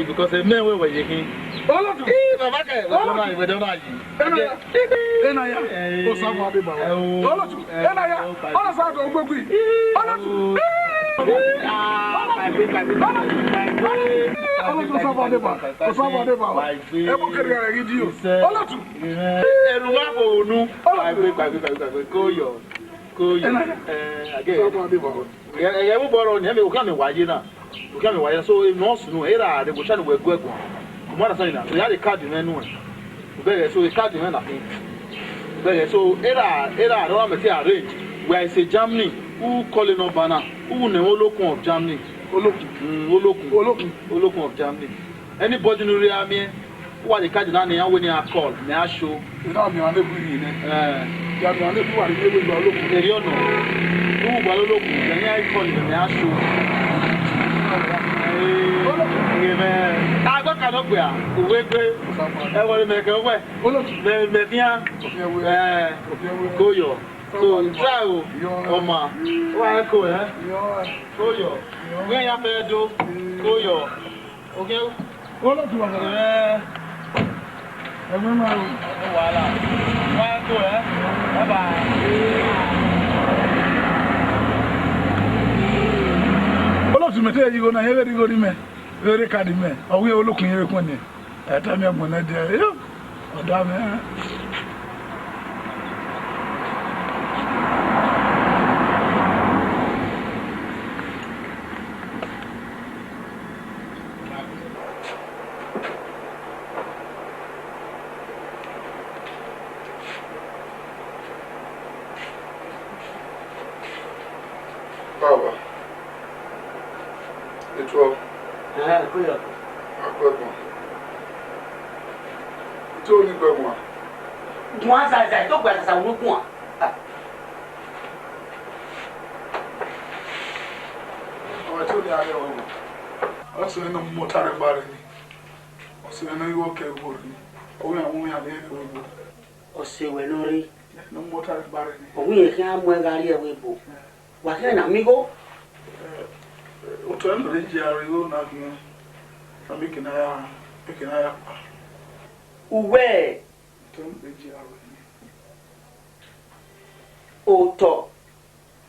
Because the men were waking. So if no snow, era the bushel were good. What so you had a card in anyone. So the card in anything. So era don't material range. Where I say Germany, who calling up banner, who ne Olokun of Germany. Olokun of Germany. anybody no real me what the card na na when you call na show na me wan ebu ni ya me wan ebu wa ni ebu gba loku eri ono who gba loku na ya call na show agba kan ogbe a owe gbe e wo me ke we me fian koyo so try o ma wa ko koyo we ya fe do koyo okay olo tu wa ma wala wa ko bye olo tu mete yi go na ye go ni me very card me owe olokun ye kun ni ta mi agbon na de yo oda me Baba. It will. kuyo Akwegbon. Tí ó ní gbẹ̀gbọ̀n. Wọ́n ṣàṣà tó gbà ṣàṣà wọn kún à. Ọ̀rọ̀ tí ó ní ayé wọn wò. Ọ̀sẹ̀ nínú mọ́tà rẹ̀ bá rẹ̀ ni. Ọ̀sẹ̀ nínú ìwọ́ kẹ́gbò rẹ̀ ni. Òun àwọn ohun àlẹ́ ẹ̀rọ ìbò. Ọ̀sẹ̀ wẹ̀ lórí. Nínú mọ́tà rẹ̀ bá rẹ̀ ni. Òun yẹ kí á mú ẹ̀ka rí ẹ̀wọ̀ ìbò. Wà kí ẹ̀ nà mí kó. Òtún ẹ̀ lórí jẹ́ àrẹ yóò náà fi hàn. Àmì kìnnà yà pa. Uwẹ́ Òtún ẹ̀ lórí jẹ́ àrẹ ni. òótọ́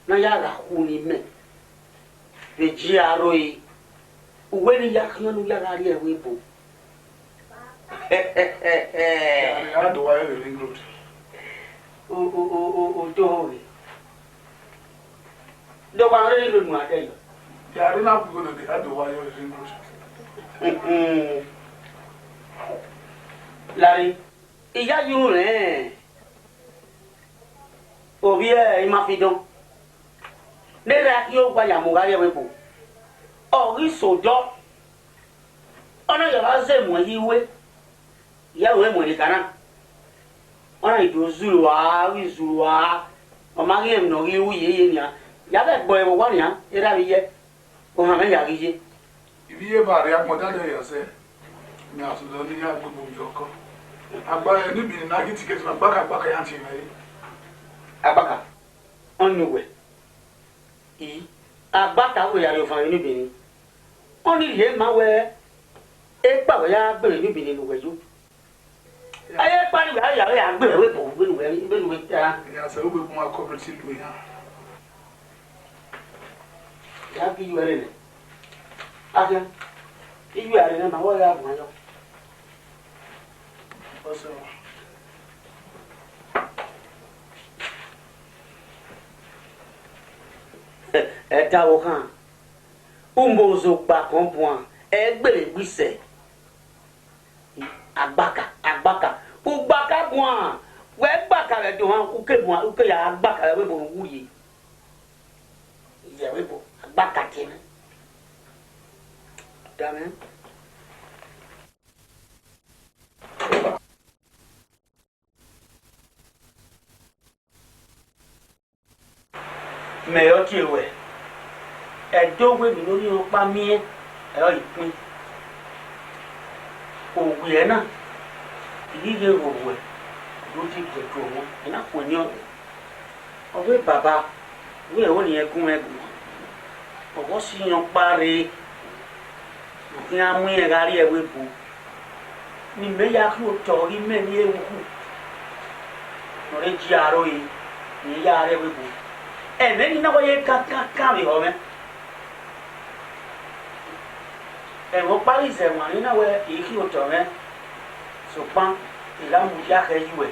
náà yàrá kú ni mẹ́. Bèjì àrò yìí. Uwẹ́ ni yàkínú yàrá rí ẹ̀wọ̀ ìbò. Àrẹ àdùwà ẹ̀ rẹ̀ ring road. Òótọ́ rẹ̀. Dọ́gba rẹ̀ ló nù àdé yìí. Yàrá náà kúkú lòdì àdùwà ẹ̀ rẹ̀ ring road. Lárí ìyá yúrù rẹ̀ òbí ẹ̀ ìmá fi dán lẹ́rẹ̀ kí ó gba yàmùgá yẹ̀ wípò ọ̀rí sòdọ́ ọ̀nà yàrá ṣe mọ̀ yí wé ìyá òwe mọ̀ ní kaná ọ̀nà ìdò zulu wá rí zulu wá ọmọ rí ẹ̀mìnà rí wú yéye nìyà yàrá gbọ́ ẹ̀wọ̀ wá nìyà ẹ̀rá rí yẹ òun àmì yàrá yé. Ibi yé bàrẹ̀ àpọ̀dájọ́ yọ̀sẹ̀ ni àtúndọ̀ ní agbègbè òjọ̀kọ́. Agbára níbi ní náà kìtìkìtì náà gbákàgbákà yá ti rẹ̀ yìí. Agbáka ọ̀nù wẹ̀ yìí agbáka wẹ̀ yàrá òfin àwọn oníbìnrin wọ́n ní ìyẹn máa wẹ̀ ẹ́ pàwẹ́ yá gbèrè níbìnrin lùwẹ̀ yó. Ayé pariwo yàrá yà gbèrè wẹ̀ bọ̀ gbèrè tẹ́ra. Ìyàsẹ̀ ó gbé fún wa kọ́pẹ̀tì lù yá. Yà kí yú ẹrẹ̀ rẹ̀. Akẹ́ iyú ẹrẹ̀ rẹ̀ máa wọ́ yà bọ̀ yọ. Ọ̀sẹ̀ wa. Ẹ dáwọ́ kàn umbozo gba kan bọ̀ à ẹ gbèrè gbèsè agbáka ugbaka bọ̀ à wẹ́ gbàkà rẹ̀ dùn hàn uke bọ̀ à uke yà agbáka rẹ̀ wẹ́ bọ̀ wúye ìyẹ̀wé bọ̀ agbáka tẹ̀ mẹ́ dàmẹ́. Mẹ̀yọ́ tí ìwẹ̀ ẹ̀dọ́gbé mi lórí ọpá míẹ́ ẹ̀rọ ìpín òwì ẹ̀ náà ìdíje òwò ẹ̀ ló ti gbẹ̀dọ̀ wọn iná kò ní ọ̀wé bàbá wíwẹ̀ wọ́n nìyẹn gún ẹ̀gùn ọ̀wọ́ sí yan parí òfin amú yẹn rárí ẹ̀wé bò ní mẹ́yà kí o tọ̀ rí mẹ́ni ewu kù lọ́rẹ́ jí àárọ̀ yìí ní yá rẹ̀ wé bò. Many know where you can't home. And what Paris and one in a way, if you told me, so Pan, the lamb with Jack as you were.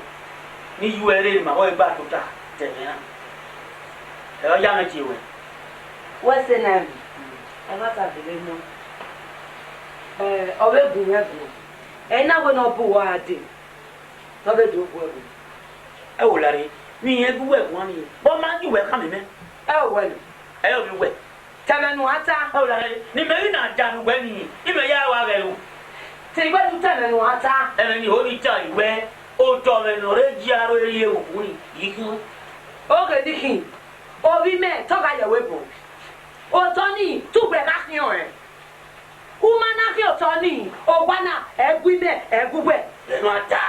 Me, you were in my way back to that. Tell me now. Young at you. What's the name? I got a little more. Already, and now we're not poor. I did. How they do work. Oh, Larry. Mi yẹn bí wẹ̀ wọ́n ni bọ́n máa ń yíwẹ̀ ká mi mẹ́. Ẹ ò wẹ̀ lò. Ẹ yóò fi wẹ̀. Tẹ̀mẹ̀nù ata. Ẹ wò lára ní mẹ́rin náà jánu wẹ̀ nìyí ìmẹ̀ yá wa rẹ̀ o. Ti gbe tu tele no ata. Ni hori cha iwe o to me no re jiaro eye okuni iku. Oge dikin. Obi me to ga ye webo. O Tony tu gbe ka kion e. Umana ki o Tony o gwana egwi me egugbe. No ata.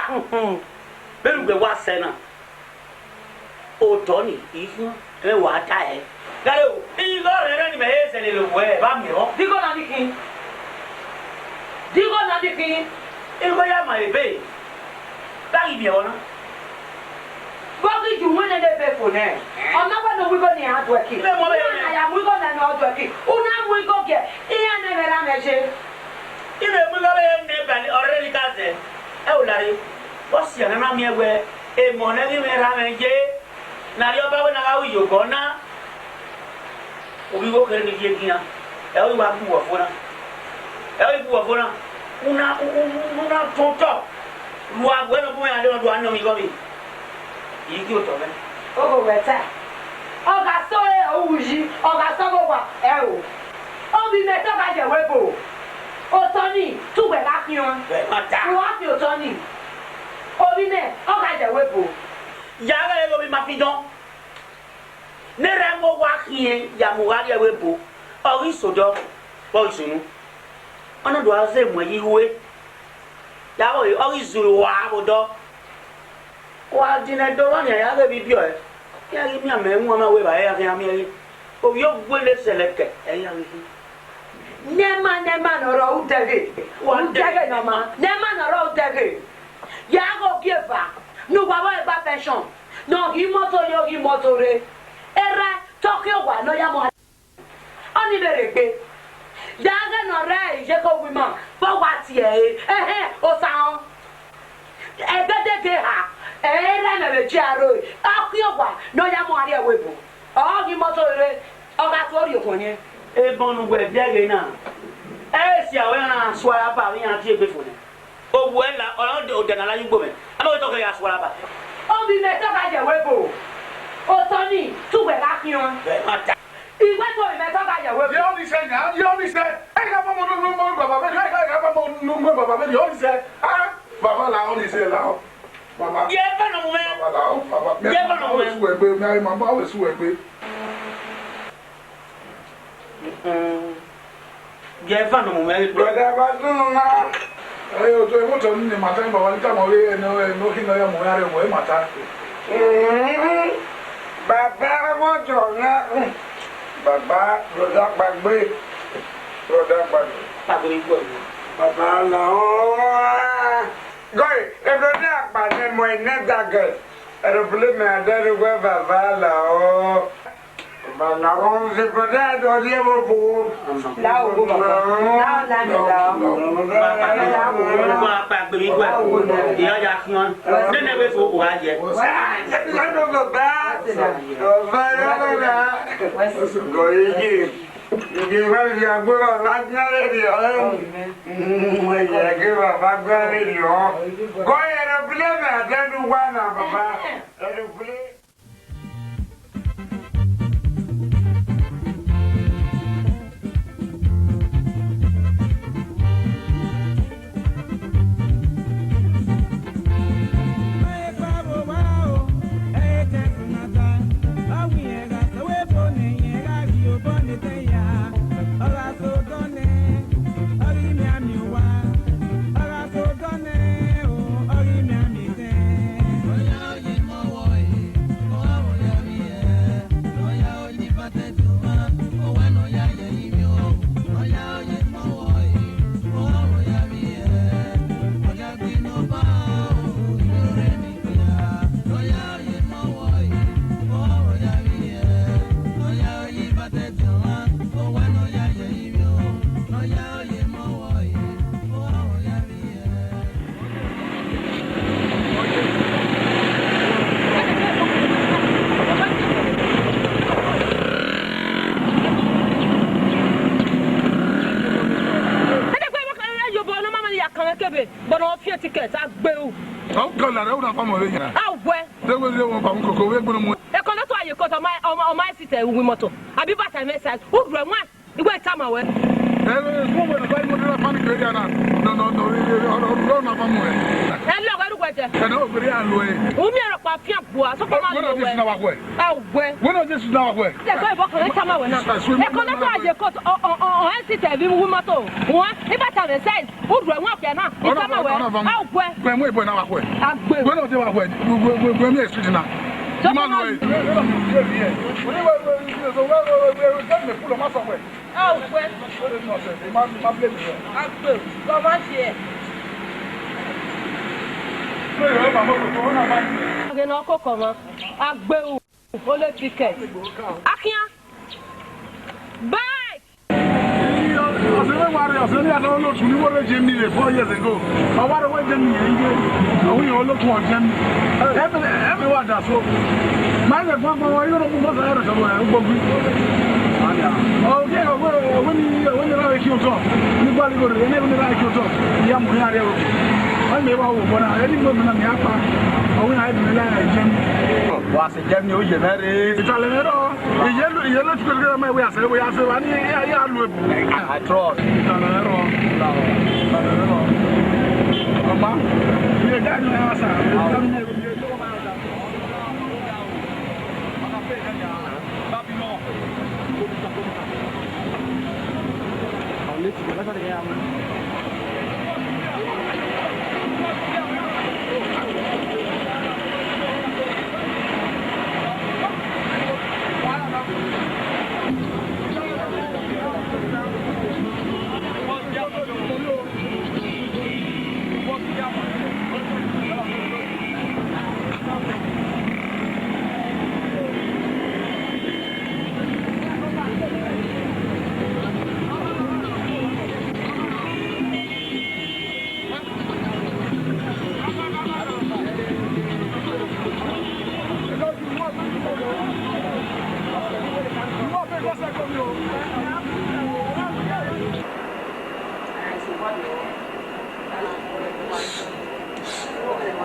Belu gbe wa se na. O Tony iku e wa ta e. Gare o igo re ni me ese ni lo we ba mi o. Digo na dikin. Digo na dikin. Igo ya ma ebe. Ba ibi ona. Bogi ju wele de be fo ne. Ona wa no wigo ni adu eki. Na ya wigo na no adu eki. Una wigo ke. Iya na vera meje. Ibe mu lo be ne ba ni already ka se. E o lari. O si ana na mi ewe. E mo na mi vera meje. Na ri oba we na ga wi yo go na. Obi wo kere ni die kia. E o wa ku wo fo na. E o ku wo fo na. Una tonto. Lua bueno bu ya do anu mi go mi. Iki o to be. Ogo weta. Oga so e owuji, oga so go wa e o. Obi me to ga je webo. O Tony, tu gbe la kion. Be mata. Wo afi o Tony. Obi me, oga je webo. Ya ga go mi ma fi don. Ne ra mo wa kien ya mo ga je webo. Ori sojo. Bo isunu. Ona do aze mo yi we. Ya bo ori zuru wa bodo. Wa dine do ran ya ga bi bio e. Ya ri mi ame nwa ma we ba ya kan mi ri. O yo gwele seleke e ya ri. Nema no ro udege. Wa udege no ma. Nema no ro udege. Ya go gieva. No wa wa ba pension. No gi moto yo gi motore. Era Tokyo wa no ya mo. Oni bere pe. Ya ga no re je ko wi mo. Bo wa ti e. O sa on. E de ha. Era na be jiaro. Tokyo wa no ya mo ari ewebo. O gi motore. O ga to ri okonye. E bonu gbe biage na. E si awe na swara ba wi an ti e be fone. O bu e la o de na la yugbo me. Amo to ke ya swara ba. O bi me to ka je webo. O Tony, tu gbe la kion. Be mata. Igwe to me to ka je webo. You only say now, you only say, hey, Baba, no, Baba, hey, Baba, no, Baba, you only say, ah, Baba, la only say, la, Baba. Ye ba no me. Baba, Ye ba no me. my mama always swear, Ye fa no me. brother, but no, na. Ayo, to mo to ni mata Baba, ni ta mo re no kino ya mo ya re mo e mata. Bàbá mo jọ̀nà. Bàbá broda gbàgbé. Pagori gbo. Bàbá la o. Goy, ebro ni apane mo ene dagge. Aeroplane me adere gwe bàbá la o. Bàbá la o se broda do ri mo bu. La o go baba. La la. Ba pagori gbo. Ye ya kion. Ne ne be fo wa je. ticket agbeu. Oh, God, I don't come over here. Ah, where? They will do one cocoa. We're going to e kono to aye ko to my seat we moto abi bata me say who grow one e go time away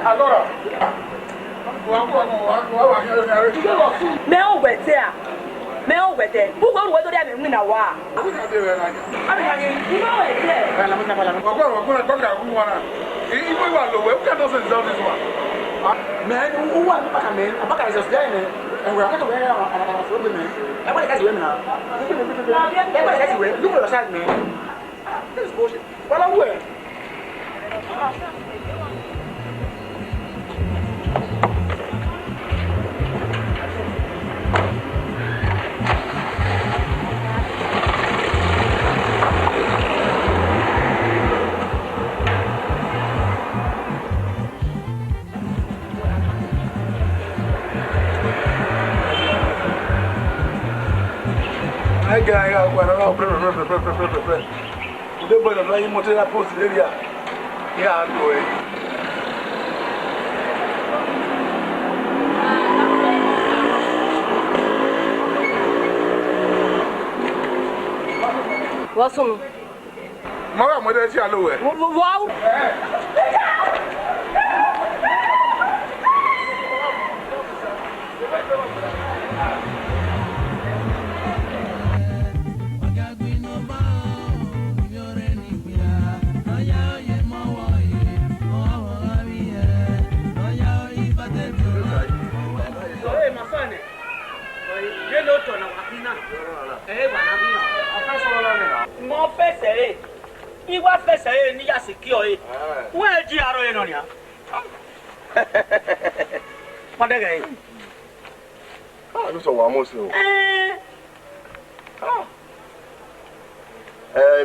Allora,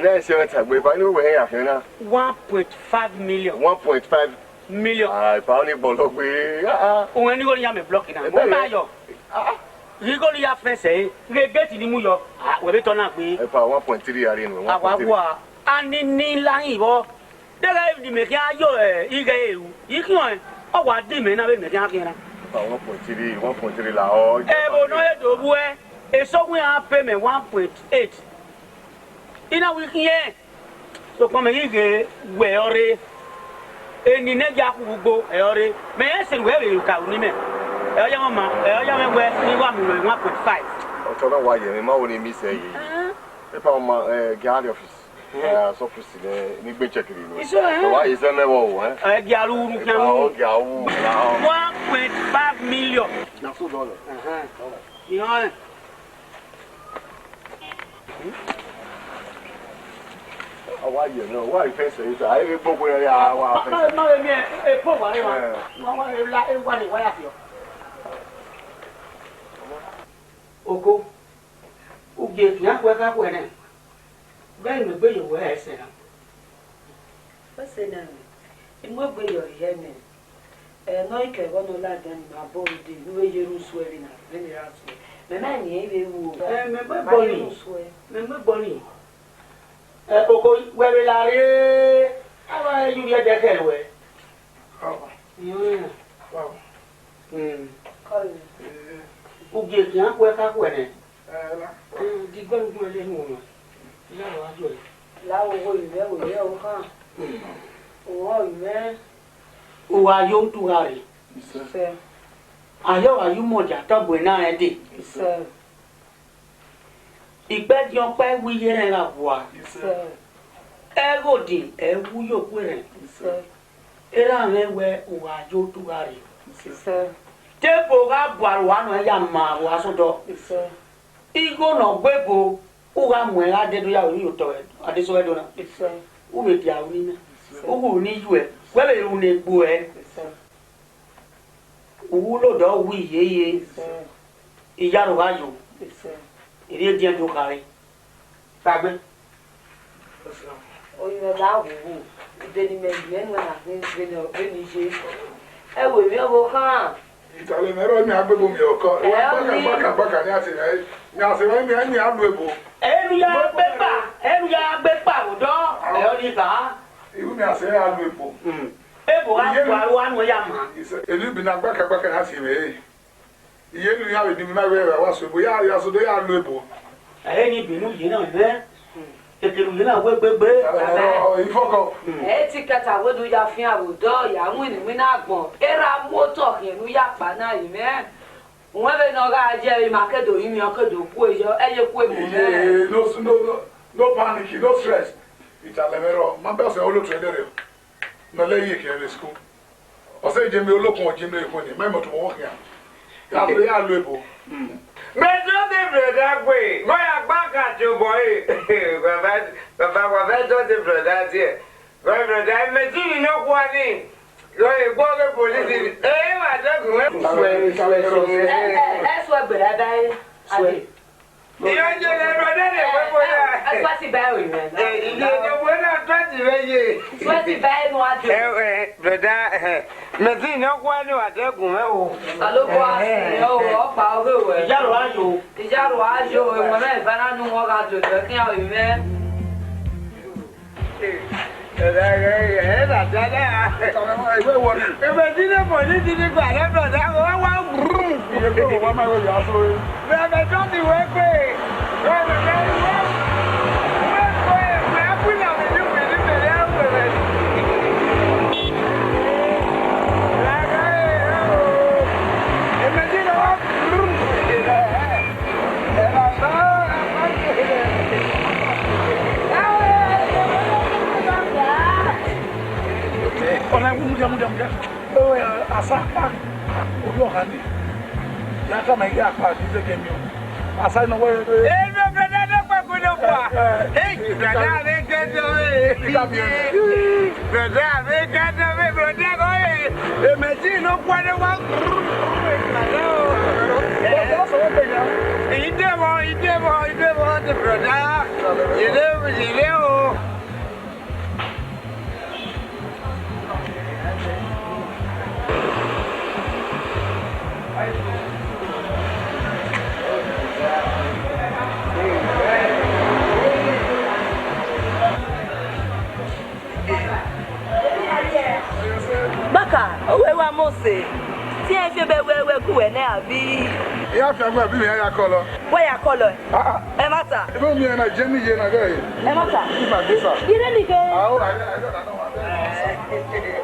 Next year, we buy new way after 1.5 million. 1.5 million. Probably below we. When you go to block in a mayo. You go to your friends say, we get in the Muyo. We turn up with 1.3 are in 1.3. And in Nilango, the guy the make you, you can. Oh, what demon I will make 1.3 la. A somewhere payment 1.8. In a week here, so come here, where are any nega who go, may I say where you can name it? I am where you want me 1.5. I don't know why you only miss a Galley office. So proceed ni gbe check ni. So why is that never Garu kan. Oh, gawu. 1.5 million. Na so dollar. Yeah. Why you know? Why face it? I be gbogbo ya wa. Ma me e po wa ni wa. Wa la e wa ni wa ya fi o. Oko. Uge tu ya kwa ka kwa ne. Bẹ́ẹ̀ ni gbé yòówó ẹsẹ̀ náà. Ẹsẹ̀ náà ni. Inú gbé yòó yẹ ni. Ẹ̀nà ìkẹ̀wọ́ ní ọ̀làdá ni màá bọ̀ òde ìlú eyéru sùwẹ̀rì náà lẹ́nu ìyá sùwẹ̀. Mẹ́mẹ́ ni ẹ bẹ wù. Mẹ́mẹ́ bọ́ọ̀lì. Mẹ́mẹ́ bọ́ọ̀lì. Oko wẹ̀rẹ̀ la rí. Àwọn ẹyú yẹ dẹ́kẹ̀ wẹ̀. Uge kì í kọ́ ẹ̀ka kọ́ ẹ̀ nẹ̀. Digbọ́ngbọ́n ẹlẹ́nu wọn. Láwo ìwé òye ọ̀kan. Òwò ìwé. Òwò ayé ń tura rẹ̀. Ayọ̀ ayé mọ̀jà tọ́gbìn náà ẹ̀ dé. Ìgbẹ́jì ọpẹ́ wíyé rẹ̀ rà wà. Ẹ gòdì ẹ wúyò pé rẹ̀. Eré àwọn ẹwẹ́ òwò ayé ń tura rẹ̀. Téèpù ká bọ̀ àrùn wà náà yà máa wà sọ́dọ̀. Igbó náà gbébo. Uga mwe adedo ya ori oto adeso edo na ube dia uni na ugu ni yue wele uni egbo e uwu lo do wi yeye iyaro ayo ire dia do kare tagbe Oyo la wu de ni me bi enu na ni je e wo mi obo kan Itale mero mi agbegbo mi oko. Baka ni ati re. Ni ati re mi ani alu ebo. Enu ya gbepa odo e o ni ka. Iwu mi ase alu ebo. Ebo wa nu ya ma. Elu bi na baka ni ati re. Iye nu ya we di mi ma we wa so ebo ya so do ya alu ebo. Ni binu yi na me. Ekeru yi na we gbegbe. Ifoko. ti kata we do ya fin awodo ya mu ni mi na gbon. Era motor yenu ya pa na yi me. Wọ́n bẹ náà ká jẹ́ ìmàkẹ́dọ̀ yìí mi ọkẹ́dọ̀ kú èyọ ẹyẹ kú èmù mẹ́rẹ̀. No panic, no stress. Ìtàlẹ́mẹ́rọ, máa bẹ́ẹ̀ sẹ́ olóòtú ẹlẹ́rẹ̀ lọ́lẹ́ yìí kì í rẹ̀ skú. Ọ̀sẹ̀ ìjẹ́mi olókun ọ̀jẹ́ mi èkó ni, mẹ́mọ̀ tó wọ́n kìí à. Yàtọ̀ yà lọ èbò. Mẹ́tọ́ ti bẹ̀rẹ̀dá pé bóyá gbákàtí bọ̀ yìí. Bàbá mẹ́tọ́ ti bẹ̀rẹ̀dá tiẹ̀. Bẹ̀rẹ̀dá mẹ́tí nínú kú wa ní. Lọ́yẹ̀ gbọ́ pé polisi ẹ̀yìn wà dẹ́kun ẹ̀. Ẹ sọ ẹgbẹ̀rẹ̀ báyìí. Ìyá jẹ́ lẹ́bẹ̀rẹ̀ lè pẹ́ bóyá. Ẹ sọ ti báyìí rẹ̀ náà. Ìdí ìdìbò náà tó ti rẹ̀ yé. Sọ ti báyìí nù adùn. Bẹ̀rẹ̀dá mẹ́tí nínú kú wa ní wà dẹ́kun ẹ̀ o. Àlókò àṣìyàn o, ọ̀pá owó ẹ̀. Ìjárò ayò. Ìjárò ayò ìwọ̀n náà ìfẹ́ràn nù wọ́n ká jò jẹ́ kí àwọn ìwé. Muda. Oh ya asapa. Oyo hani. Ya kama ya kwa dize game yo. Asa no we. Brother kwa kuno kwa. Brother we kado we. Brother we kado we brother go. Meji no kwa de wa. Idemo the brother. Ile o. Baka, owe wa mose. Ti e fe be we ku we na abi. Ya fi agba bi mi ya kolo. Wo ya kolo. E mata. E bo mi na jeni ye na ga yi. E mata. Ifa bisa. Ire ni ke. Ah, o I don't know.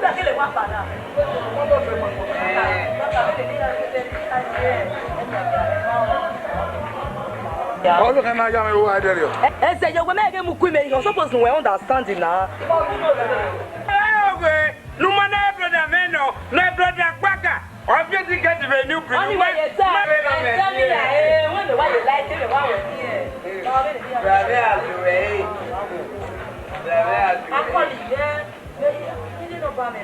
Ba ke le wa pa na. Baka be ni na ke Oh, look at my young who I tell you. I say you make him quit. You're supposed to understand it now. No man, brother, no brother, Quacker. Obviously, get the new people. Only when you tell me that when the one you like it, one was here. I call it there. You didn't know about me.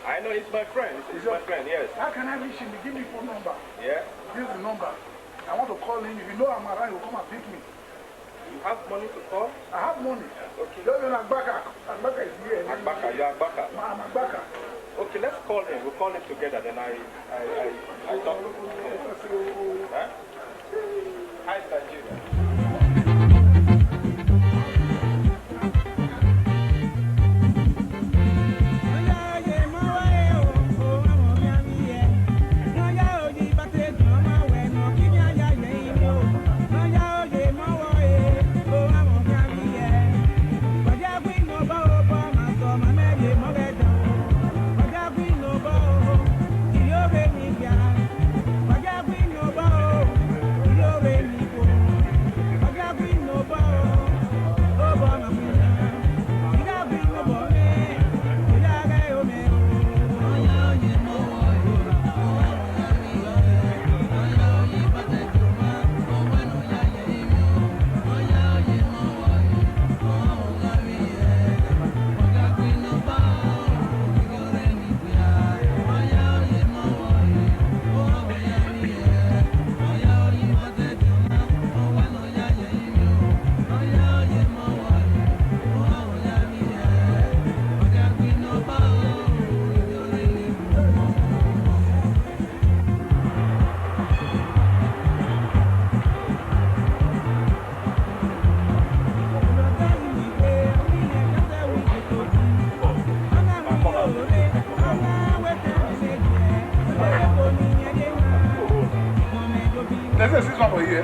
I know it's my friend. It's my friend, yes. How can I reach him? Give me phone number. Yeah? This is the number. I want to call him. If you know I'm around, he'll come and pick me. You have money to call? I have money. Okay. Just in Agbaka. Agbaka is here. Agbaka, you're Agbaka? I'm Agbaka. Okay, let's call him. We'll call him together. Then I talk to him. Huh? Hi, Nigeria. Mama, There's a 6 1 over here.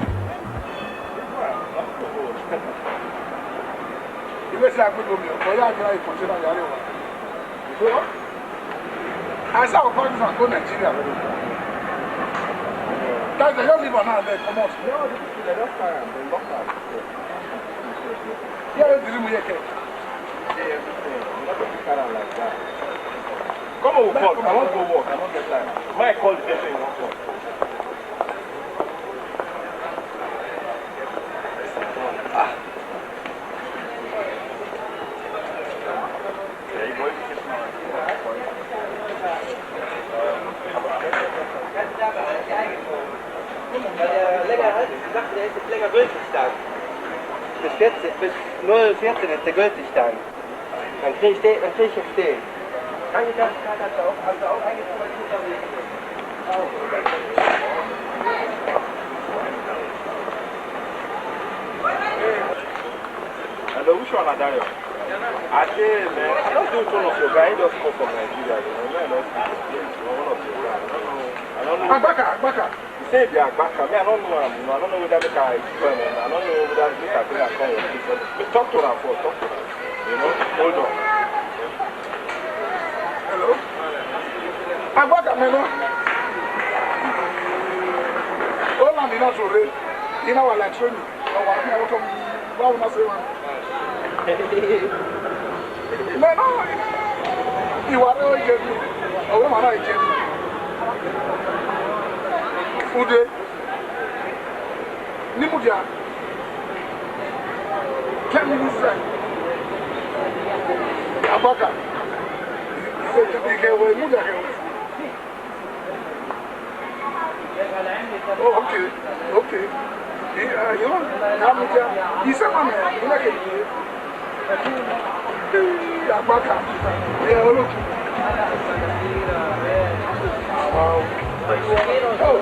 You may say I could go me, but I can consider the other one. I saw a party from Nigeria. That's the only one now there. Come on. No, they don't carry them. They lock out. Yeah, it's really weird. Like that. Come on, call. I won't go work. I won't get time. My call the station in one call. Länger gültig dann. Bis 0,14 ist der gültig dann. Dann krieg ich den. Kann ich das auch eingeführt? Hello, which one are Dario? I say, man, I don't do one of your guys. Just come from Nigeria. I don't know. Agbaka. Say they are back. I don't know. I don't know whether they are experiment. I don't know whether they are come with people. But talk to them first. Talk to them. You know, hold on. Hello. Agbaka meno. All I'm in a sorry. You know what I train you. Why would I say one? No. You are not getting me. Oh, I'm not getting me. Ude ni mudia can you say Agbaka ke we mudia ke oh okay you know na mudia isa mama ina ke Agbaka oloku wow. Oh,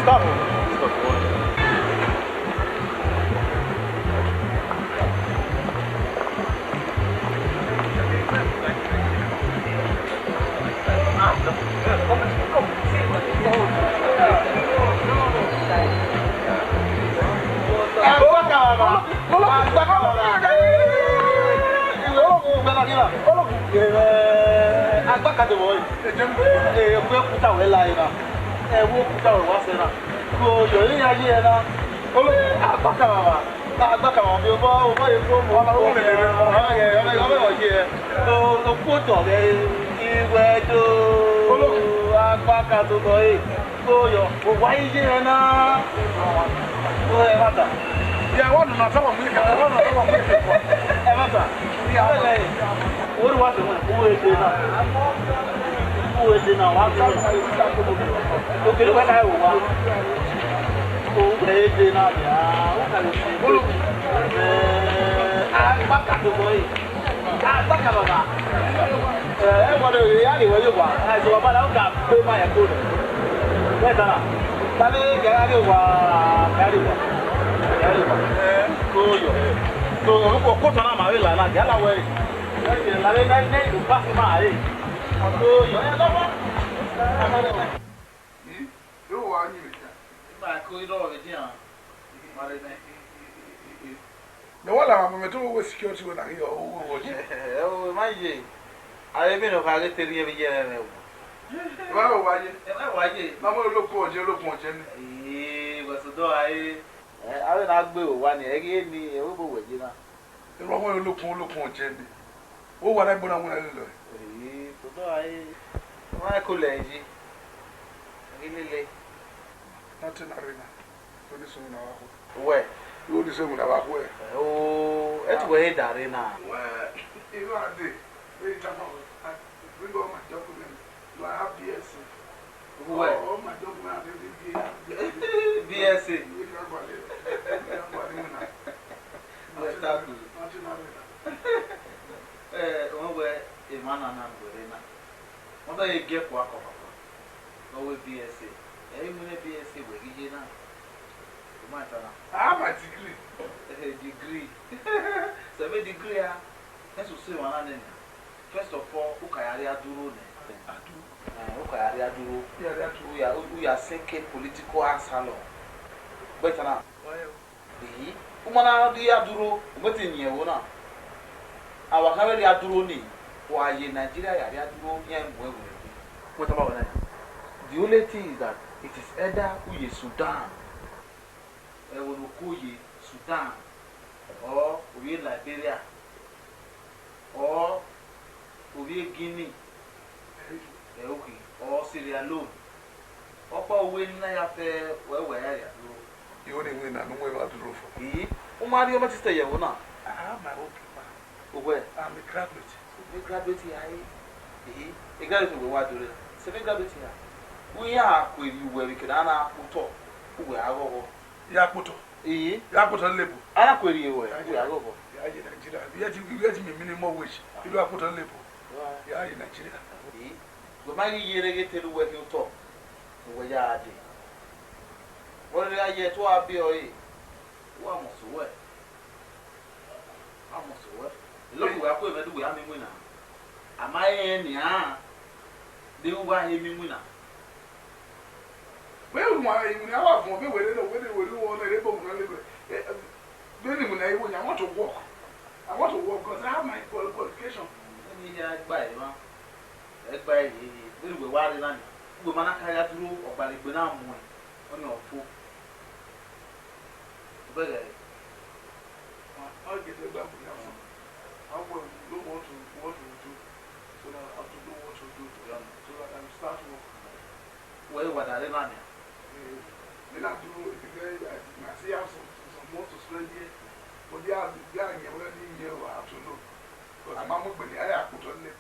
Stop. Agbaka de boy. Ku kuta we la ina. Wo kuta we wa se na. Ko yo ni aye na. Agbaka baba. Agbaka mo bi o bo ye ko mo. O ku to be iwe do. Agbaka to boy. Ko yo o wa ye na. O e mata. Yeah, I want to know someone we can. E mata. Yeah. What was it? Who is it now? Who is it now? Okay, when I was who is it now? I'm back at the boy. I'm back at the everybody, where you are. I saw about how to pay my account. Where's that? Tell me, carry so, go to my la the other way. La nene du passe mai. So, you know You are you. Ba ko iro be dia. Mare ne. No one I'm to security when I hear watch. Oh, my ye. I been of a tell you again. Well, why you? I'm going to look for you, look for you. Eh, was do I will not go one again. The over with you. The wrong way to look for Jenny. Oh, what I'm going to do. So do I. My college. Nothing arena. Very soon now. Where? You will listen with our way. Oh, it's way that in now. Well, you are the Bring all my documents. Do I have BSc? Where? All my documents BSc. One way a man and a gorilla. What do you get for a couple? No BSc. Every BSc will give you now. I have my degree. A degree. 7 degree. That's what say one. First of all, Ukayari Duro. Ukayari Duro. We are seeking political answer. Better now. Umana dia duro, umeti nyewona. Our family aduro ni. Why in Nigeria ya duro nyemwe. What about that? The only thing is that it is either uye Sudan, uye Sudan, or uye Liberia, or uye Guinea, or Sierra Leone. Opa uwe na ya fe wewe ya duro. You only win and no way about the roof. Umari your sister yewona. I have my own paper. Where? I'm a graduate. A graduate here. A graduate we want to do. 7 graduate here. We are with you where we can ana puto. Who are go? Yakuto. Yakuto level. Ana query you where we are go. Yeah, in Nigeria. Yet you get me minimum wage. You do put on level. Yeah, in Nigeria. We might hear get to where you talk. Where you are. What are you to our BOE? What must work? I must work. Look, we are going to do. I'm in winner. Am I in ya? They will buy him in winner. Well, why you never for me whether you want to live. Really, when I want to walk, I want to walk because I have my qualification. Let me hear it by man. Let by we will worry land. We manaka through or by the Benam on your foot. But I'll get it back. I will know what to do, so that I have to know what to do so that I will start work. Well, what are they running? Then I do it again. I see I have some more to spend here, but they are already here. I have to know because I'm not going to put on it.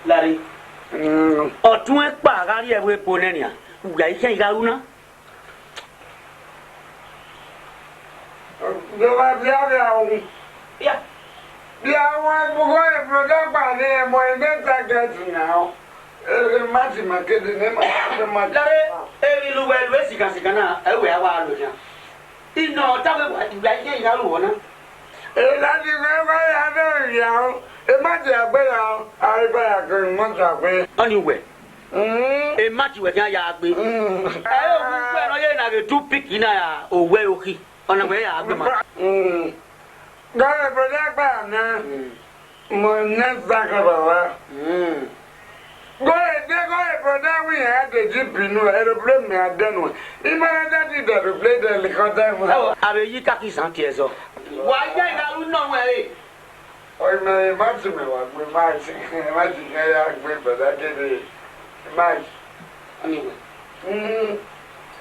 Larry. Ọ̀tún ẹ pa àgárí ẹ̀wé epo nẹ́nìà. Ìgbà iṣẹ́ ìgarúná. Ìjọba bí a bẹ àwọn. Bí àwọn ẹgbùgbọ́ ìpòdọ́gbà ní ẹmọ ẹgbẹ́ tàgẹ́tì náà. Èrè máti màkéde ní màkéde. Lárí èrè ìlú ẹ̀lú èsìkàsìkà náà ẹ̀wẹ̀ àwa àlòyà. Iná ọ̀táwé ìgbà iṣẹ́ ìgarú wọ̀ náà. Ìlàjì fẹ́ bá yà náà yà ó. Ìmájì àgbéyà ó. Àríbáyà kò ní mọ́tò àgbé. Ọ̀nì wẹ̀. Ìmájì wẹ̀ kí á yà á gbé. Ẹ yóò fún fún ẹ̀rọ yẹn nàgẹ̀ tú pìkì náà yà òwe òkì. Ọ̀nà wẹ̀ yà á gbé ma. Gọ́ọ̀rọ̀ ìpòdọ́gbà náà. Mo ní sàkè bàbá. Gọ́ọ̀rọ̀ ìpòdọ́gbà yẹn á tẹ̀jú bínú ẹ̀rọ̀pìlẹ̀ mi àdẹ́nu. Ìmọ̀ràn dájú ìdẹ̀rọ̀pìlẹ̀ dẹ̀lẹ̀kọ́tà ìmọ̀. Àbẹ̀ yí kákì sàn tiẹ̀ sọ. Wà á jẹ́ ìgarú náà wẹ̀ Oye, imagine me what we might imagine I agree, but I get it. Imagine. Anyway.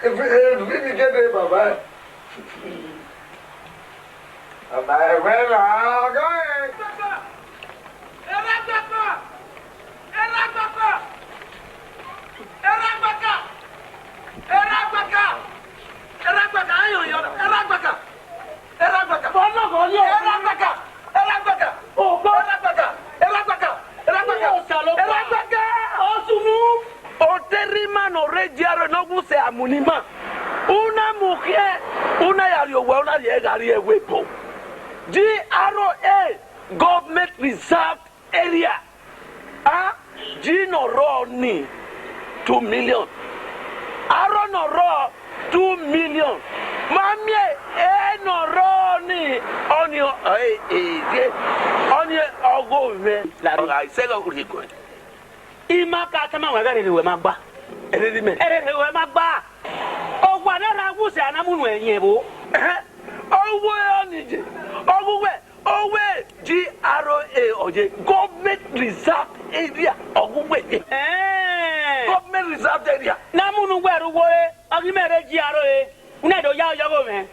If we get it, Baba. Baba, well, I'll go ahead. Una mujer, una yariowe, una yegarie wepo. GRA, Government Reserved Area. Gino Roni, 2 million. Aaron Ro, 2 million. Mamie, no Roni, on your ogo, I say, go. Imaka, come on, very well, my ba. Everywhere, my ba. Oh, whatever I was, and I'm going to go. Oh, where on it? Oh, where? Oh, where? GRA. the government reserved area Ogugwe. Government reserved area. Namunu gweru wore, agimere jiaro e. Unedo ya yago me.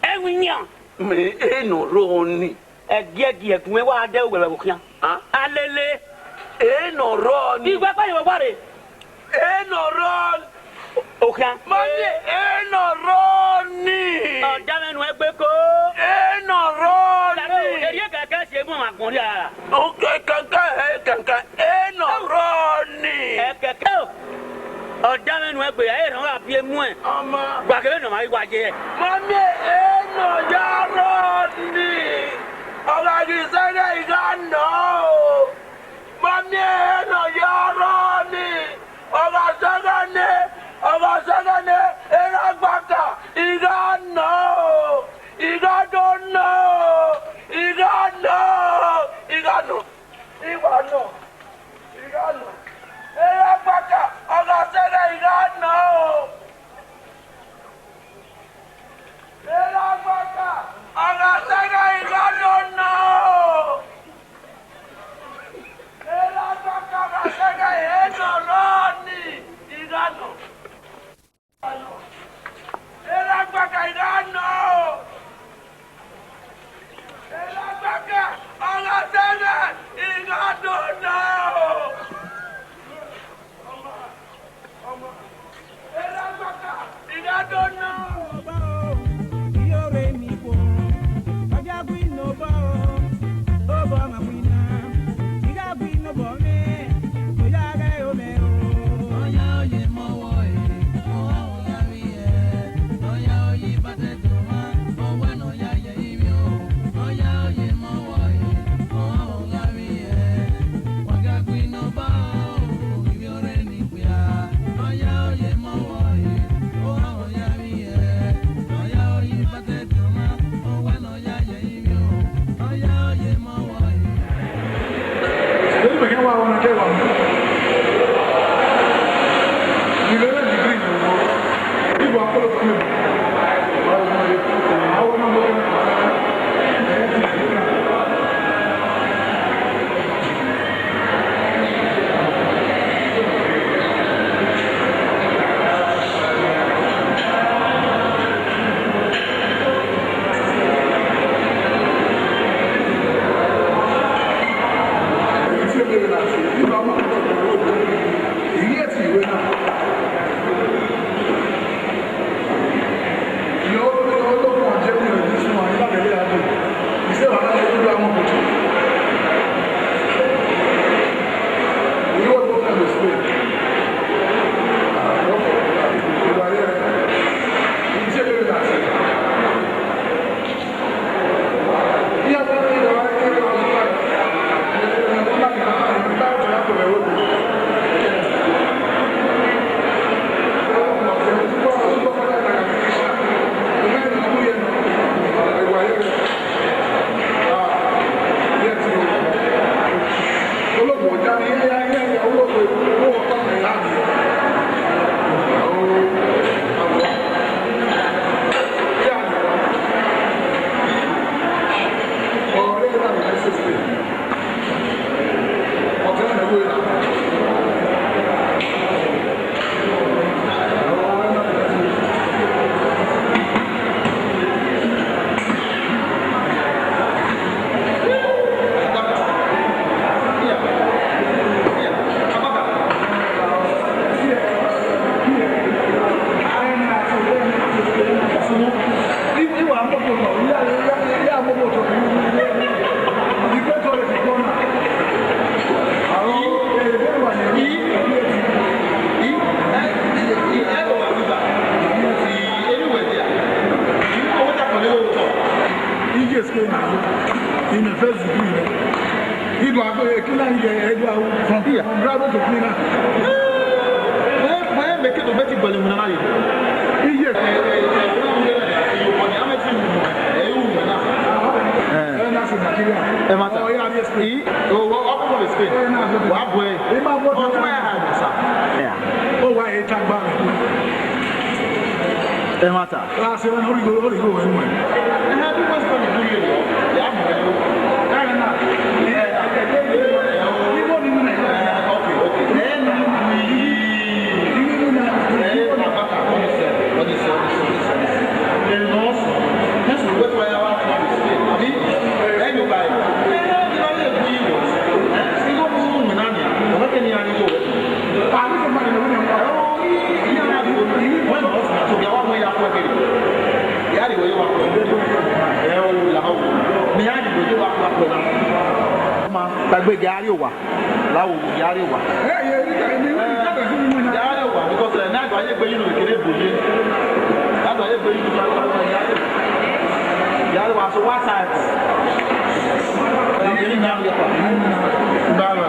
Enwinya. Me no roni. Egiegi ekun wa ade wewe wokian. Alele. No roni. Igwe pa yo ware. No roni. Okian. Mande no roni. Odamenu egbeko. No roni. Eriye kaka se mu agbonri ara. Okay, kanka no roni. Keke. Odamenu egbe ya eran wa bi emu e. Ama. Gbagebe no ma iwaje e. Mande no ya roni. Oga di sene igano. Mande no ya roni. Oga sagane era gbaka igano. Era gbaka oga sagane igano. Era gbaka oga sagane igano. Era gbaka oga sagane igano. Era gbaka igano. Era gbaka oga sagane igano. Era gbaka igano. In the first degree, he do a killer from here, from gravel to cleaner. Why make it a better balloon? Yes, oh, Tagbe gari wa. Lawo gari wa. Gari wa because na do aye gbe yinu kere boye. Na do aye gbe yinu gari wa so what type? Ni na ya pa. Baba.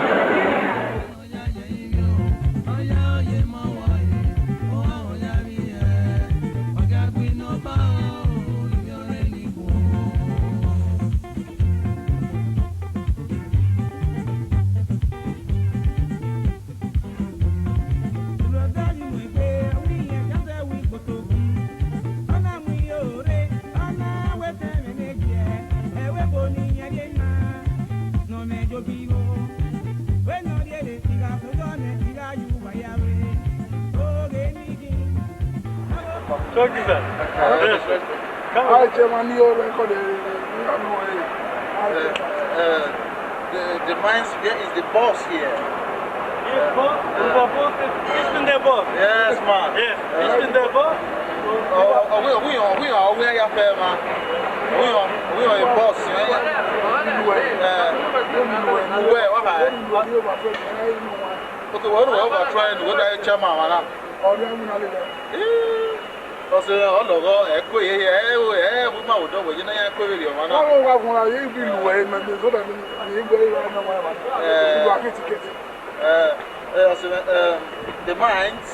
Çok güzel. Evet. The mines here is the boss here. Ich bin der Boss. Yes, man. Yes, ich bin der Boss. We are where you pay, man. We are a boss. Where? What are you? Okay, what are you trying to do? Chairman, man. Because all of all, I quit here. We might do what you know. I quit with you, man. The mines,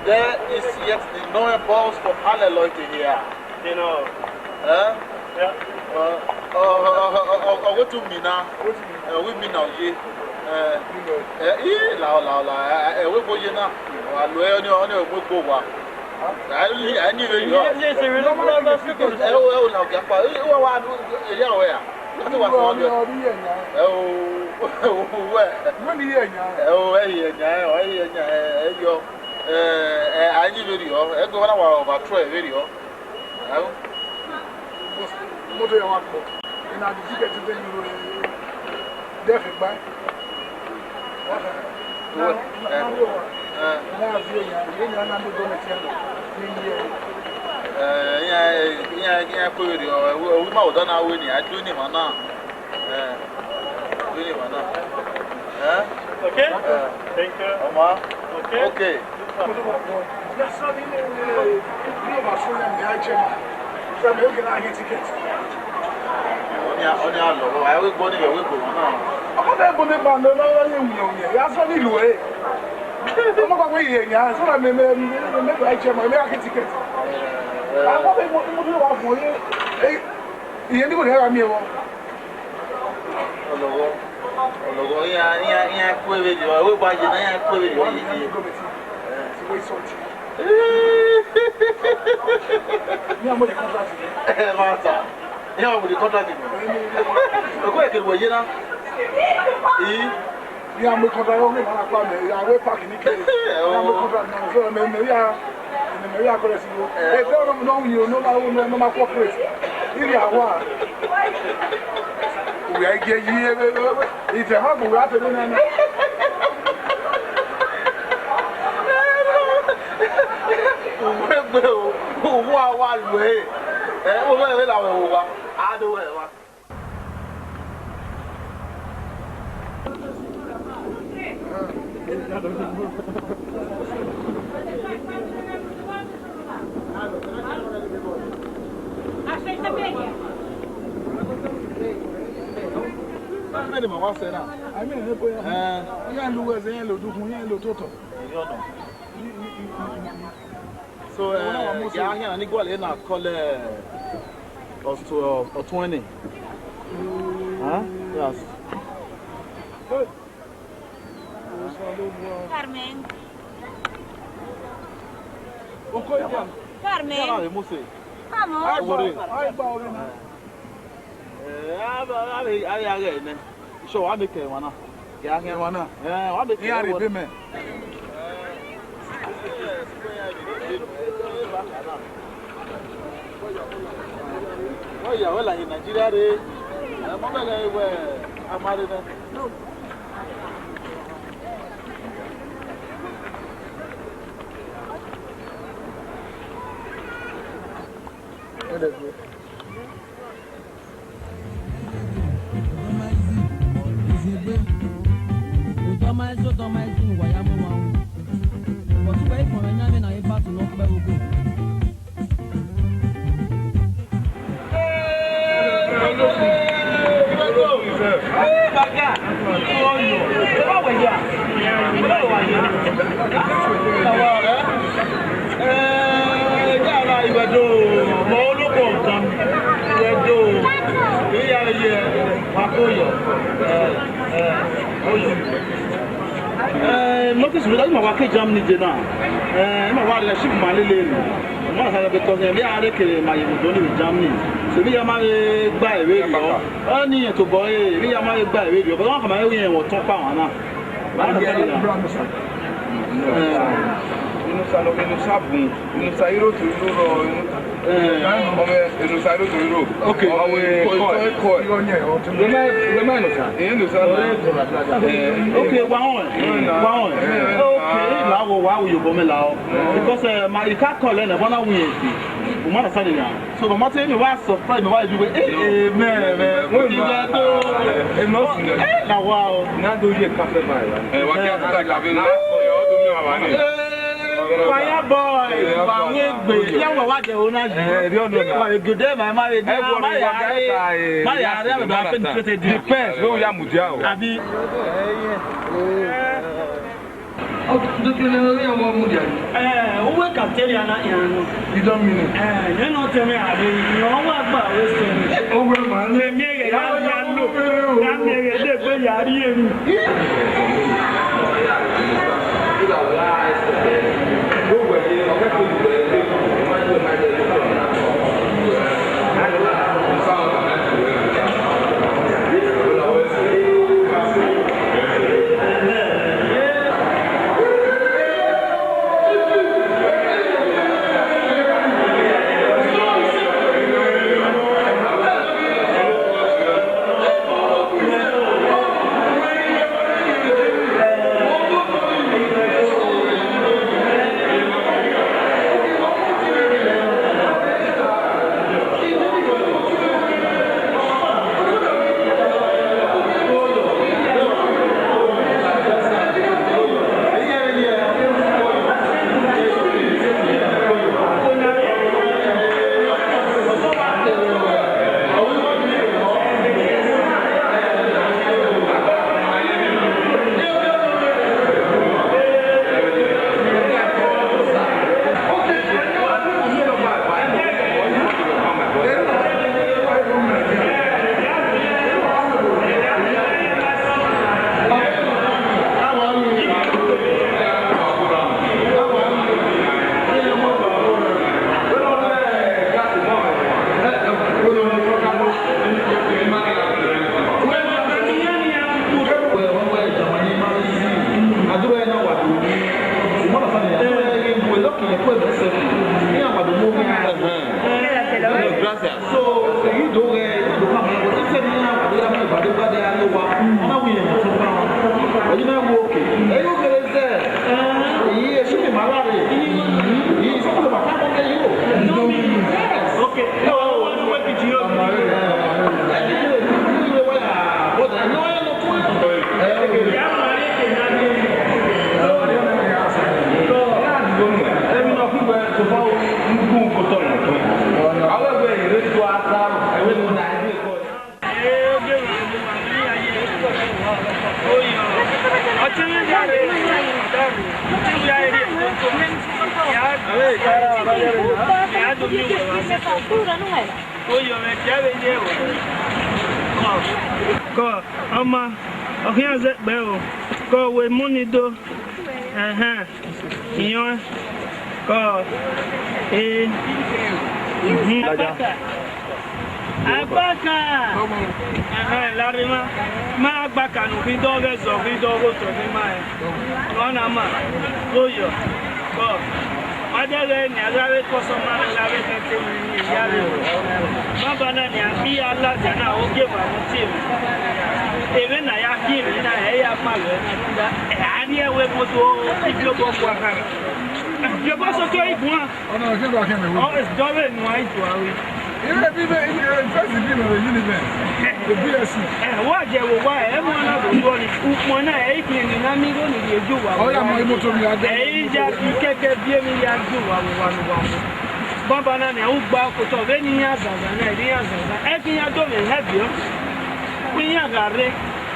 there is yet the no balls for hallelujah here. You know. Yeah. What to me now? We mean now, ye. We go you now. I know on your book. I knew you. Yes, I remember because oh, now, I knew video. I go on our tray video. Motor your work. And I did get to the definitely by. Yeah, put it. We might done our winning. I do him now. Okay? Thank you. Oma. Okay. Okay. Yes, sir. You know, I so I'm looking at his ticket. On your logo, I will go to your window. I'm not going to ban the lower. That's what you do. I'm not going to hear. So I may make a American ticket. I'm not going to do it for you. You didn't have me. Logo, yeah, quit you. I will buy you. I quit you. I'm going to contract. Master, you are with the contract. You know, yeah, I'm going to contract. I will park in the case. I'm going to contract. So maybe I could see you. If they don't know you, no matter corporate. If you are we are getting here. It's a hard work. One way. I do it. I mean, so, yeah, I go in a color or 20. Huh? Yes. Carmen. Carmen. So I make one. Yeah, I make one. Oh, yeah, well, in Nigeria, I'm married. No. What is it? Notice we don't work in Germany now. My wife ship my little. My husband because they are taking my money in Germany. So we are my buy radio. Only to boy, we are my buy radio. But I'm my way or top pound now. Okay. Because you can't call it a one way. So no matter any was surprised why you Fire boy, what the owner good day, my marriage. Depends, no, who can tell you? You don't mean it. You know, tell me, you know what about Western? Over my name,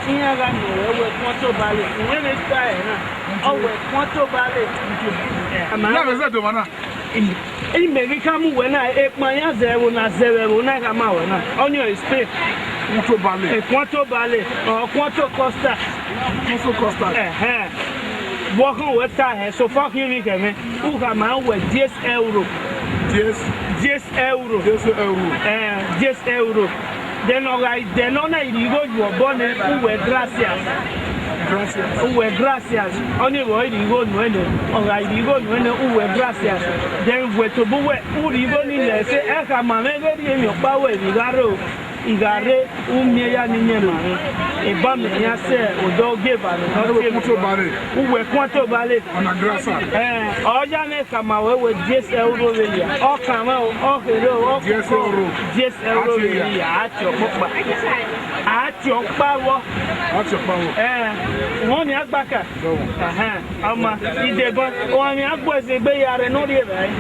Inyaga no we kwanto bale. When it die na. Oh we kwanto bale. Na be se to mana. In baby come when I ate my zero na zero na kama na. Onyo is pay. Kwanto bale. Kwanto bale or kwanto costa. Kwanto costa. Walking with that, so fucking we can who come out with 10 euro. 10 euro. 10 euro. Then alright, then on a you go you are born who were gracias. Who were gracias. Only way you go when alright you go when who were gracias. Then we to who you go in there say Eka Mamego in your power Igare umyeya ninyema eba menya se odo geba no kwanto bale uwe kwanto bale ona grasa oja ne kama we 10 euro we ya o kama o hero o 10 euro 10 euro we ya ati okpa wo won ni agbaka ama idebon won ni agbo ezegbe yare no ri bai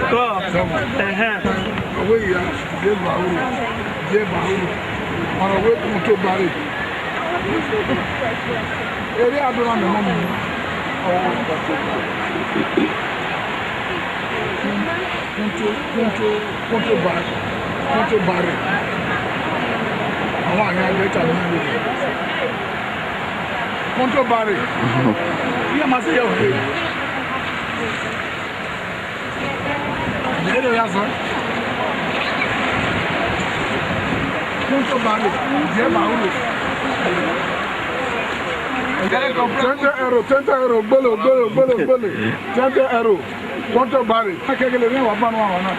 ko owe ya on a way to Barry. Area I don't know. Conto Barry. I want to get a Conto Barry. You must say, Conto Bale, 30 euro, bolo, 30 euro, Conto Bale. I can't get a name of Banana.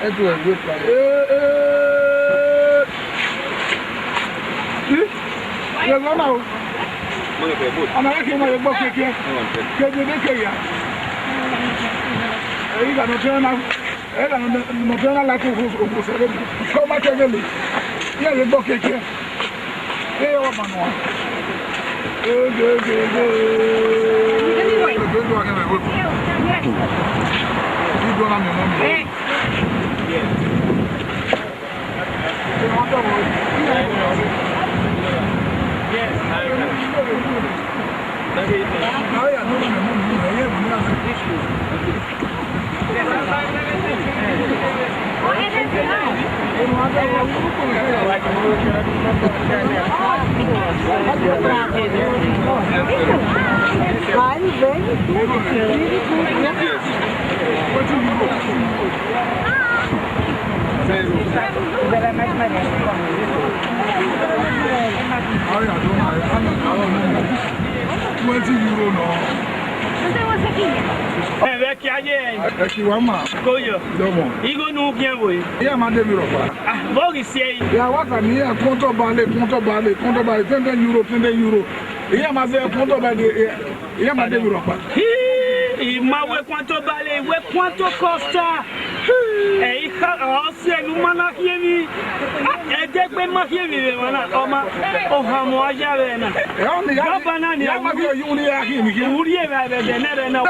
It was good. Yes, I know. I'm making my book here. Can you make it? You got to turn out. No turn like a come back again. Yeah, the book here. Hey, oh, man. Mawe quanto bale, we quanto costa. E se lumana kiemi. E dekbe ma kiemi wana oma o hamo ajavena. Gabana ni uri ba be nere na.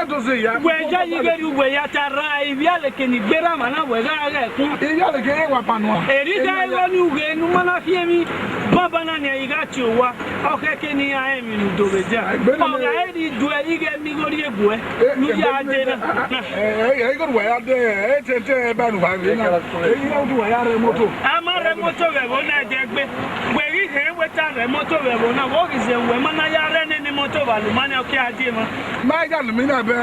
We ja yigeru we ya tarai biale ke ni bera mana we ga ga ku. E biale ke wa panwa. E ri dai woni uge lumana kiemi. Gabana ni igachi wa. O ke ke ni a emi nu dobeja. O ga e di due ige mi gori egwe. Nu ya de na. E go we ya de tete ba nu ba ni na. E you do we ya remoto. Ama remoto we bona degbe. We ri he weta remoto we bona wo gize we mana ya re ni moto ba lu mani o ki ade mo. Ma ja lu mi na be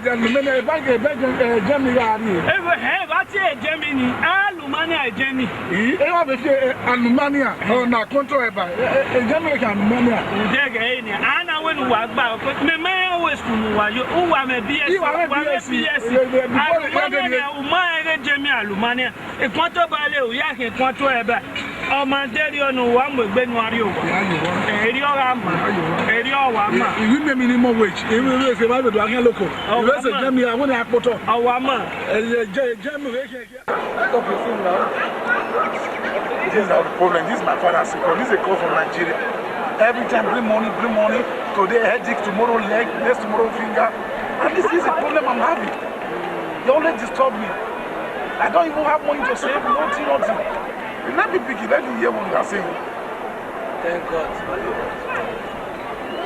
ja lu mi na ba ge be jemi ya ni. E we he ba ti e jemi ni. Alu mani a jemi. E wa be se alumania o na konto e ba. E jemi ka alumania. Ndege e ni ana we nu wa gba ko me me we school wa yo o wa me BS wa me BS. Alumania o ma e jemi alumania. E konto ba le o ya ke konto e ba. O ma deri onu wa mo gbe nu ari o wa. Eri o ra ma. Eri o wa ma. You me minimum wage. E we se ba do akan loko. We se jemi a won e apoto. O wa ma. Jemi we ke. This is not the problem. This is my father's secret. This is a call from Nigeria. Every time bring money. Today headache, tomorrow leg, next tomorrow finger. And this is a problem I'm having. They always disturb me. I don't even have money to save. Nothing. Let me pick it. Let me hear what you are saying. Thank God.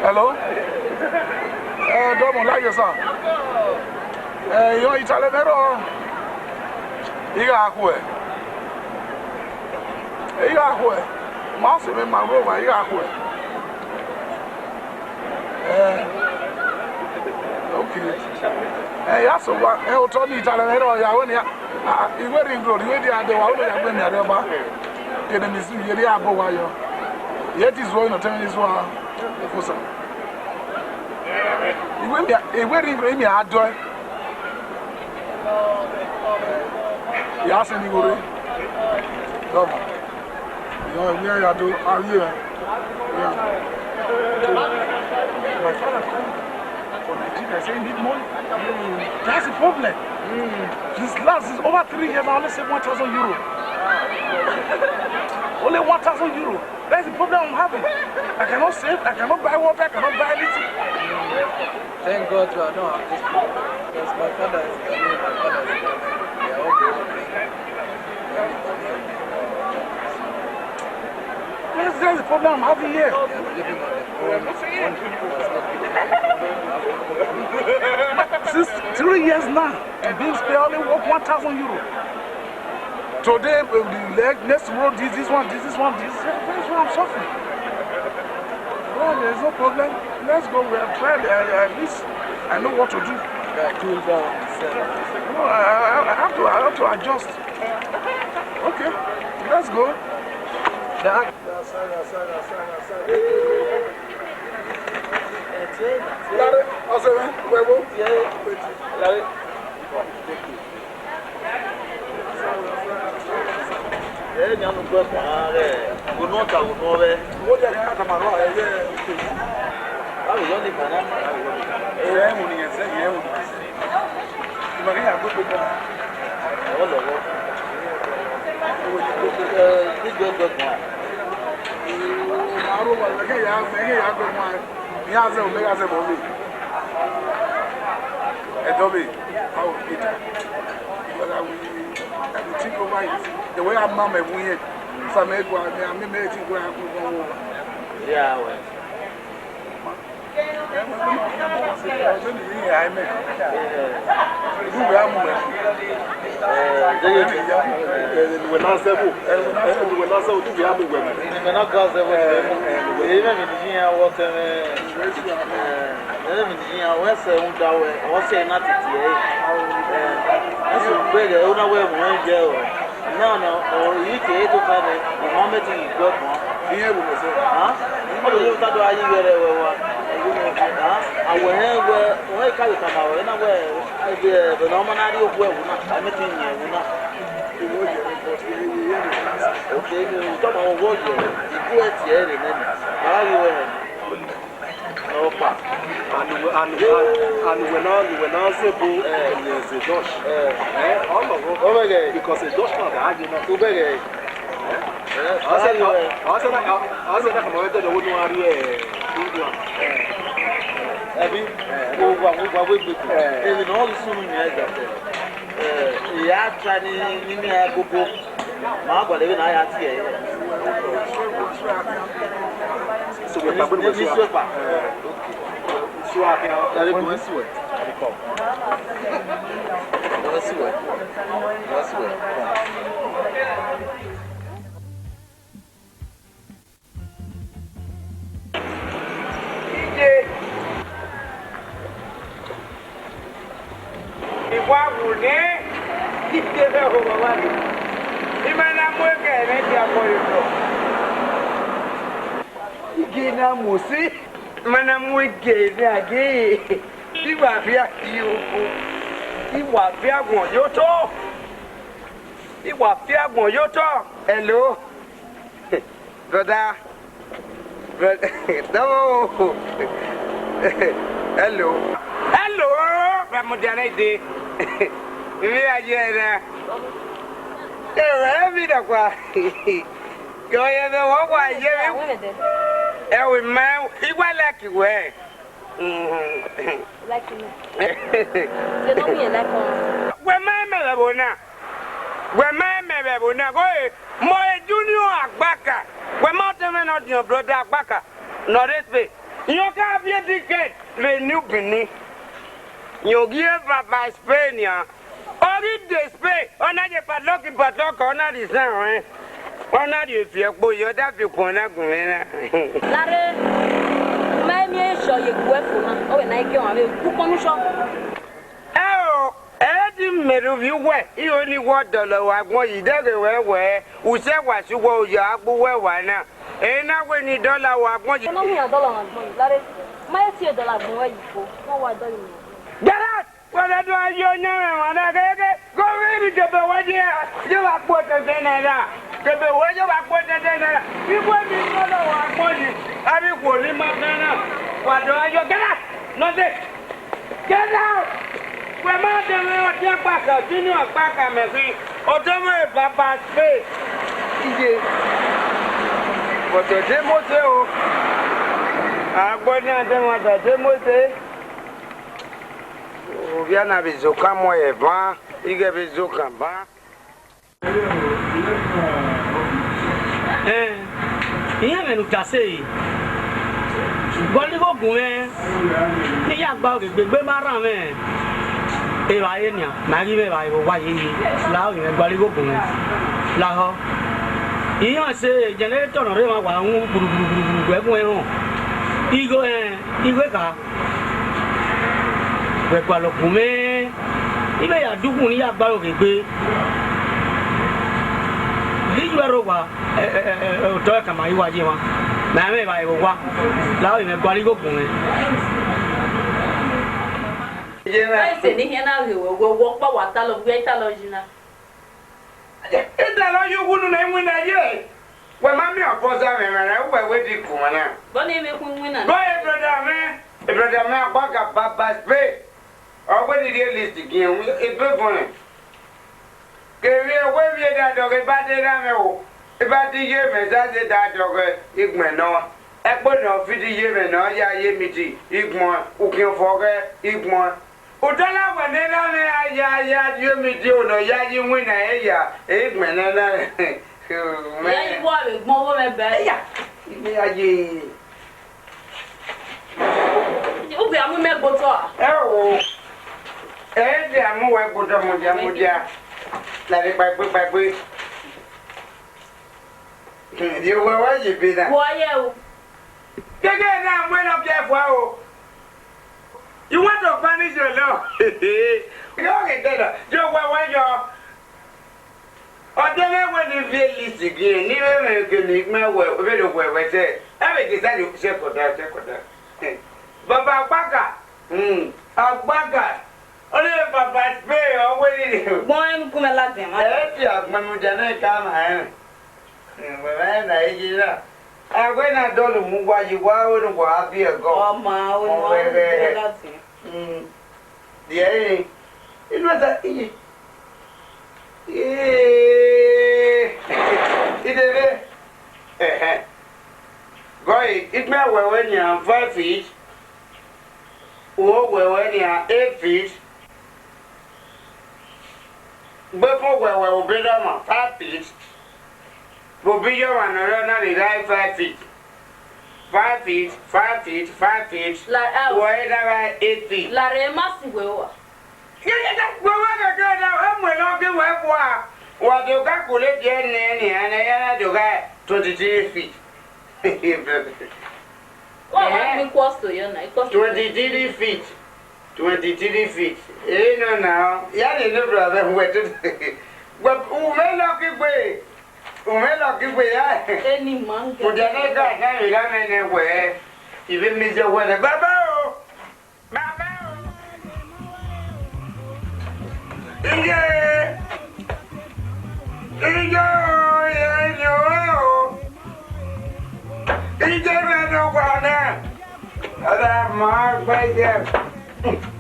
Hello? Domo, like yourself. You're Italian, you got where? You got where? Mouse in my room, you got where? Okay. Hey, that's what I told you. Italian, you were in good. You were the other one. You were the other one. You were the other one. Yet is one of them is one. You were in your door. You asked me, you know, where you do, are you? I say, need money. That's the problem. This last is over 3 years. I only save 1,000 euro. Only 1,000 euro. That's the problem I'm having. I cannot save, I cannot buy water, I cannot buy anything. Thank God I don't have this problem. Because my father is my father is they are all broken. That's the problem I'm having here. They are living on the Since 3 years now, the bills pay only work 1,000 euro. Today, next road, this one, that's why I'm suffering. Well, there's no problem. Let's go. We have tried. At least I know what to do. cool down. No, I have to adjust. Okay, let's go. Edo Benin, how it think over it. The way I'm mama weird, so I made one, I made it where I could go over. Yeah, well. And when I say boo, there's a Dutch. All of it. Because a Dutch man, I did not do better. I said, I'm going to the wood one here. What we do, and all the soon years that the actually in the book, Margaret, even I had here. So we're going to see so I can go and see it. Let's see it. Hello, brother. No. Hello. Hello, Ramodianite. We are here. Every day, go ahead and walk while you're with my equal way. Like me. They don't mean like on. When my mother will not. When my mother will not go, my junior Baka. We mountain not your brother Baka. No respect. You can't be a ticket. The new Benin. You give by Spain, ya. Only the Spain. On a padlock, on the sun. On a you feel boy, you're that you corner. Larry, my show you go for oh, and I go on a shop. Oh, Eddie made of you wet. You only want the low. I want you there where who said what you go, you are where now. And now when you don't know what I want you. No, $1 on point. Larry, my $2 where you go. No, why don't you? Get out! What I do, you know, go ready to the way you are put the dinner. To the way you are put the dinner. You want me to know what I want you. I will put him up now. What do I do? Get out! Nothing. Get out! We're not the way to back up. You know, back up, Messi. Or don't worry, Papa's face. But the demo, I'm going to demo. Viana bizoka moye ba, ige bizoka ba. Iya menu kase. Goli go gun ni ya gba gbegbe mara me. E ba ye ni a, ma ri me ba yo wa ye yi. La o yen goli go gun. La ho. Iya se generator no re ma wa un gburugburu egun ehun. Igo ka. Pẹ̀pẹ̀ lọ̀kùn mẹ́ ibẹ̀ yà dúkùn ní yàgbá òkè gbé líjú ẹ̀rọ wà ọ̀tọ́ ẹ̀kà máa yíwá jí wọn mẹ́rin ìbá ìwò wá láwọn ìmẹ̀ gbárí gòkùn mẹ́. Ẹ̀sẹ̀ ní hẹ́n náà wọ́ pọ̀ wà tálọ̀ gbé tálọ̀ jìnnà. Ìtàlọ́ yóò wúnú náà ìwé náà yé wọ́n máa mi ọ̀pọ̀ sáré rẹ̀ ó wẹ̀ wé di kùn wọn náà. Bọ́ni èmi kún wí náà. Bọ́ọ̀ ìbùrọ̀dà mi àgbàgà bàbá spé. When did you list again? It's good for him. Can you wave that dog about the Ramel? About the Yemen, that's it, that dog, Igman. I put no 50 Yemen, no, ya Yemiti, Igmon, who can forget Igmon. Utala, when they are ya Yemiti, no, ya you win a ya, Igman, and Yeah, you want it more than bad. Yeah, you be a woman, but oh. Ẹ̀ẹ́dì àmúwẹ̀ gbọdọ̀ mọ̀jàmọ̀jà láti pàpẹ́pàpẹ́. Ìwọ wá yìí bí náà. wọ́n yẹ o. Gẹ́gẹ́ náà mú ẹ̀nà bí ẹ̀fọ́ o. You want to punish your law? Yóò kì í tẹ̀lọ̀, yóò wá wáyọ̀. Ọjọ́ mẹ́wàá ni fi èlìsì kì í ní mẹ́rin kìíní mẹ́wàá òbẹ̀rẹ̀ wẹ̀wẹ̀ tẹ̀. Ẹ̀rẹ̀ kì í sáré ṣẹ́kọ̀dá. Bàbá àgbàkà. Àgbàkà. Only Papa pay already. One come láti ẹ̀ máa. Ẹ ti àgbọ̀nùjà náà ká máa ń. Bàbá náà yí náà. Àgbẹ̀ náà dọ́lù mú wáyé wá òun wà bí ẹ̀gọ́. Ọmọ àwọn ọmọ láti. Díẹ̀ yìí. Inú ẹ̀ta iye. Ìdèbè. Gọ́yì, ìgbà wẹ̀wẹ̀ ni à 5 feet. Owó wẹ̀wẹ̀ ni à 8 feet. Before we were obedient, 5 feet. Bobiyo and another is 5 feet. 5 feet, 5 feet, 5 feet. Where 8 feet. La remasi wewa. What you calculate Jenny and I do 23 feet. What was cost to you? 23 feet. 23 feet. You know, Yanni, no brother, where to. But who may lock it way? Who may lock it way? Any man. Put the neck out, you got anywhere. Even Mr. Weather. Baba! Baba! Yeah!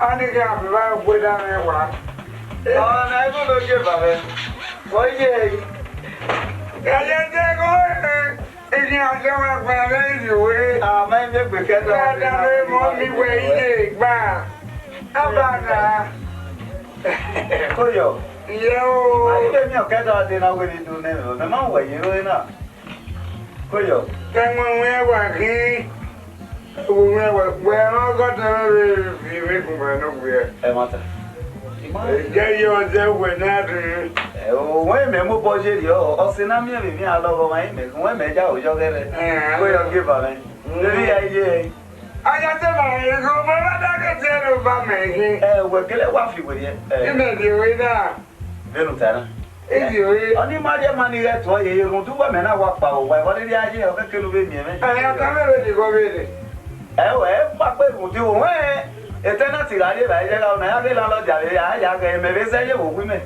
I need to have a lot with that. Oh, I don't give a it. Why, yeah. If you are going to raise away, I'll make it because I don't want me waiting back. How about that? Koyo. Yo. I didn't know that I didn't know what you do now. The man, what you doing now? Koyo. Then when we were here, we're not got to be making one of where. Matter. Get yourself when that. When me mo budget yo, o sinami me alogo mai me, when me ja o jogere. Koyo give am. Nri I got to go, but I got to over me. We kele wa fi we ye. You may be with that. Venutana. Only my money that way, you don't do what men are walk power. What did the idea of a kilo with me? I have already go with it. Oh, Papa would do away. A tenancy, I did. I have a lot of I may say you women.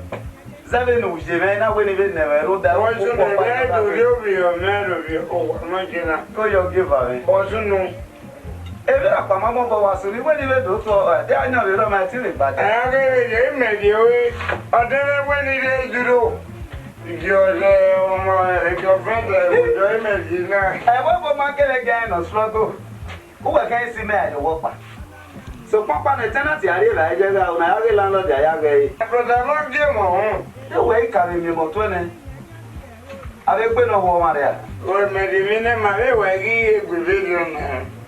7 who's the man, I will even never wrote that one. You'll be a man of your own. Go your giver. Also, no. Every Amaekpavbowa was really when you do so. They are not the romantic, but I have a made you. I don't know when it is to do. Your friend, I won't market again or struggle. Who against the man you walk? So, Papa, the tenant, I realize I have a landlord. I have a brother, Jim. The way carrying you more 20. I have been a woman there. Or maybe my way, with vision.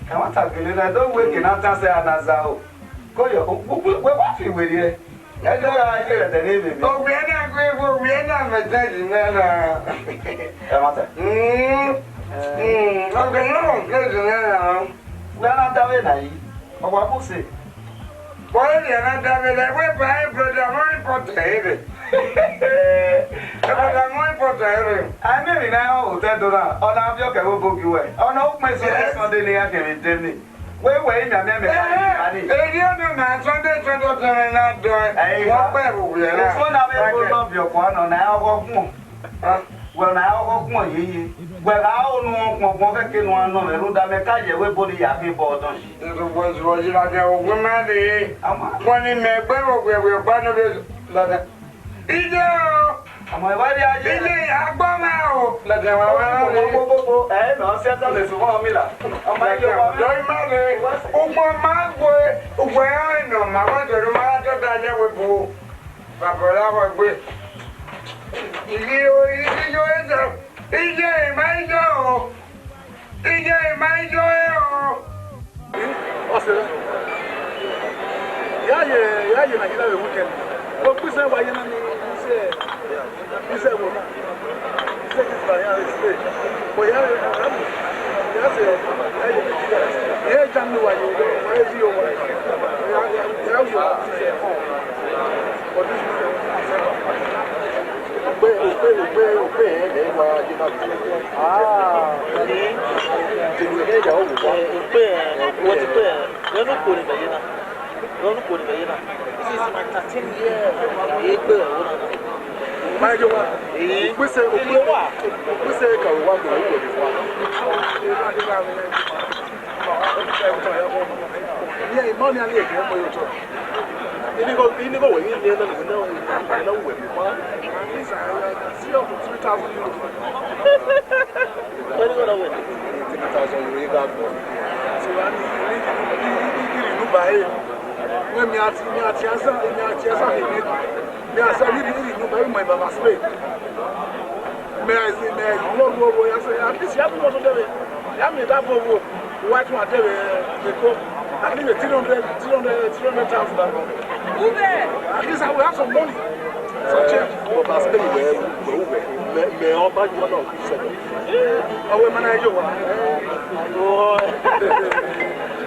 I want to get I don't wake in after say Anazao. Go your we're watching with you. I don't hear the name. Oh, we are not grateful, we are not attending that. Okay, no, we are not that. Or what will say? Why, you're not that. We're buying brother, more important. I may now tell you that all of you can book you away. Oh, no, my son, Sunday, I can tell me. Wait, and then you do not Sunday, 20 not doing. It's one of your one on our walk more. Well, now walk more ye. Well, I don't know what I can one on the road that make I body happy for us. It was like a woman. I'm one in my barrel where we're one of his. Ijo! Ama wadi aje. Ile agbama o. La de wa. No, se ata le so mo mi la. Ama ile wa. Do ma le. Ugbo ma gbe. Ugbo e no ma wa do ma do da je we bu. Baba la wa gbe. Ile o ijo ejo. Ije ma ijo o. Ije ma ijo e o. Osere. Ya ye na gila we weekend. Ko pise wa ye na ni. He said, well, he said, it's my house. But yeah, John, no, where is your wife? My God, we say, can walk away. Yeah, money and liquor, for you. You go away in there, no way. 3,000 euros. What are you going to win? 3,000 euros, you got one. So I need to buy it. When me at me I said, you know, my Baba Spain. May I say, I say, at least you have to go to the I'm in that for white one, the cook. I need a 300,000. At least I will have some money. So, check. Baba Spain, may all buy you one of I will manage you one.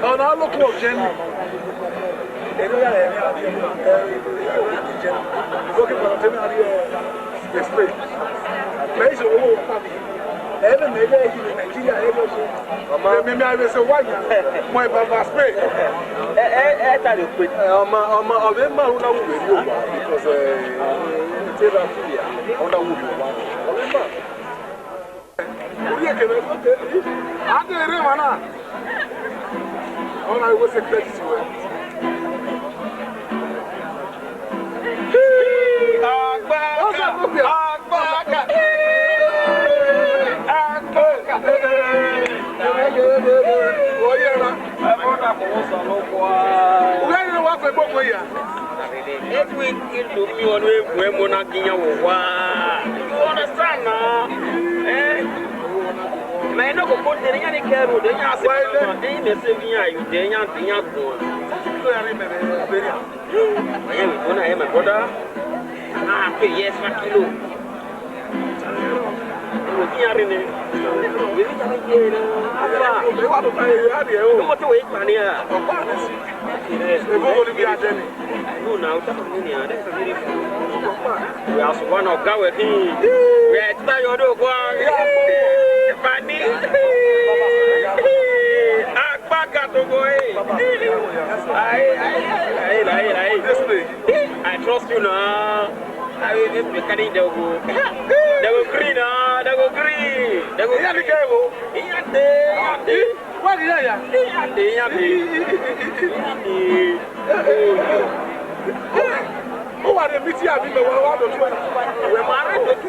Oh, now look what Jenny. Looking for the space. Place all ever made in Nigeria. Maybe I was a white my Baba space. Mais non, on peut rien y faire. On a assez de sévien. You dey yan go. On a my brother. Ah, pay yes, 5 kilo. On dit rien. We need to get what to wait, man. No, now that's very we are one of our team. We are tired of I trust you now. I will be carrying the go. They will green, they will green. They will go. What did Who are the meeting? I mean, the one of we're married to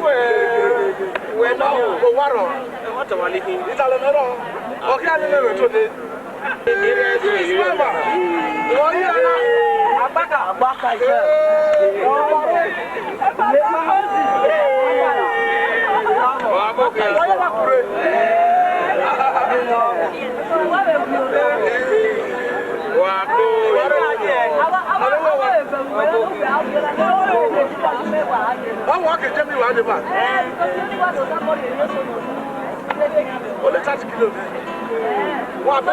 we're now the warrior. What am I living? It's all another. Okay, I never told it. I'm walking to me around the back. Well, let's ask you. What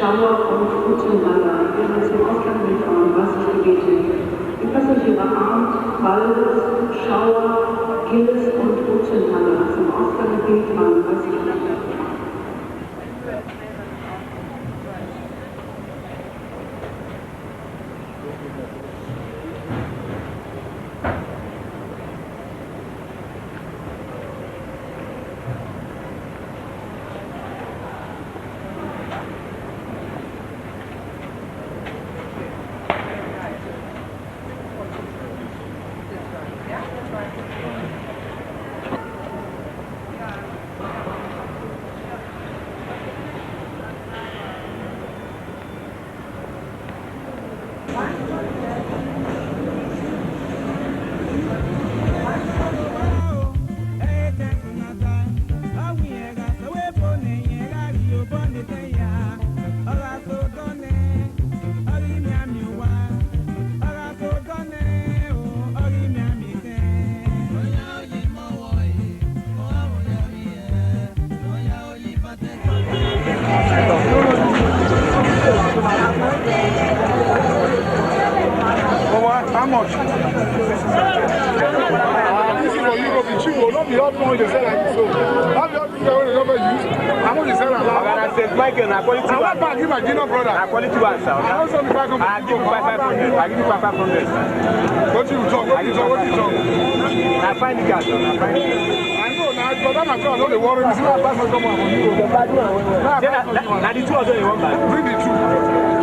Schauer und Fußenwaller, die zum Ausland mitfahren, was ich gebete. Die Passagiere Arndt, Waldes, Schauer, Gilles und Fußenwaller zum Ausland mitfahren, was ich gebete. How much? This is for Europe. It's cheap. Not the other one they sell like this. How the other one they never use? How much they sell like that? St. Michael, I quality one. I want to give my dinner brother. I quality one, sir. I also give you 500. I give you 500. I give you 500. What you talk? What you talk? What you talk? I find the gas, sir. I find the gas. I know now, but I'm not sure. I know they worry me. See my passport come on. Now the two of them you want back. Bring the two.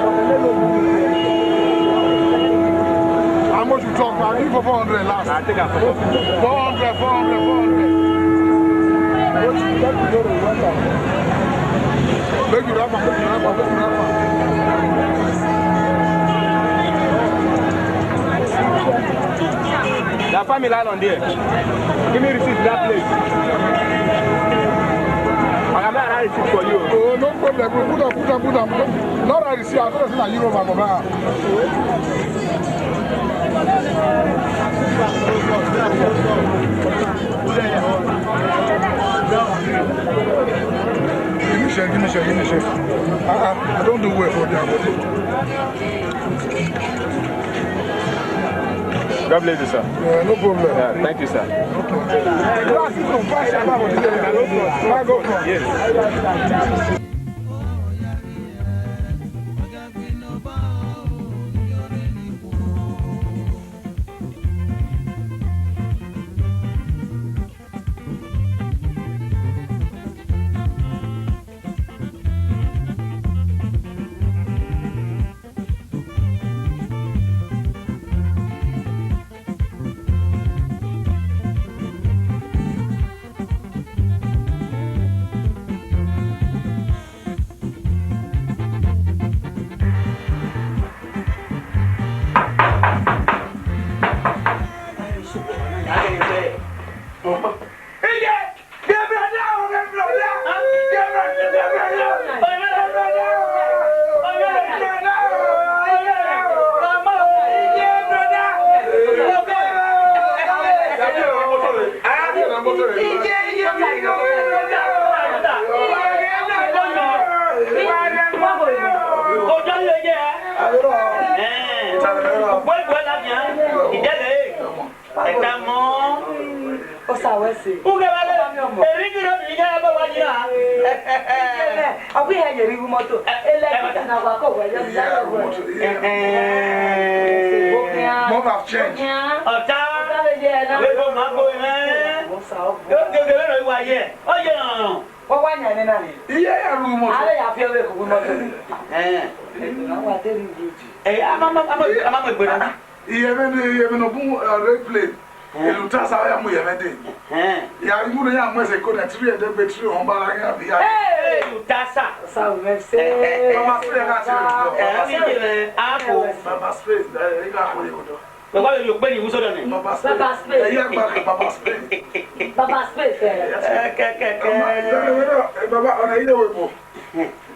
talk, man. Give for 400 last. I think I forgot. 400. Make you rap. The family line on there. Give me receipt that place. I am not receipt for you. Oh, no problem. Put them. Not I receipt. I don't know Euro man. Give me share. I don't do well for their body. God bless you, sir. No problem. Yeah, thank you, sir. Yes.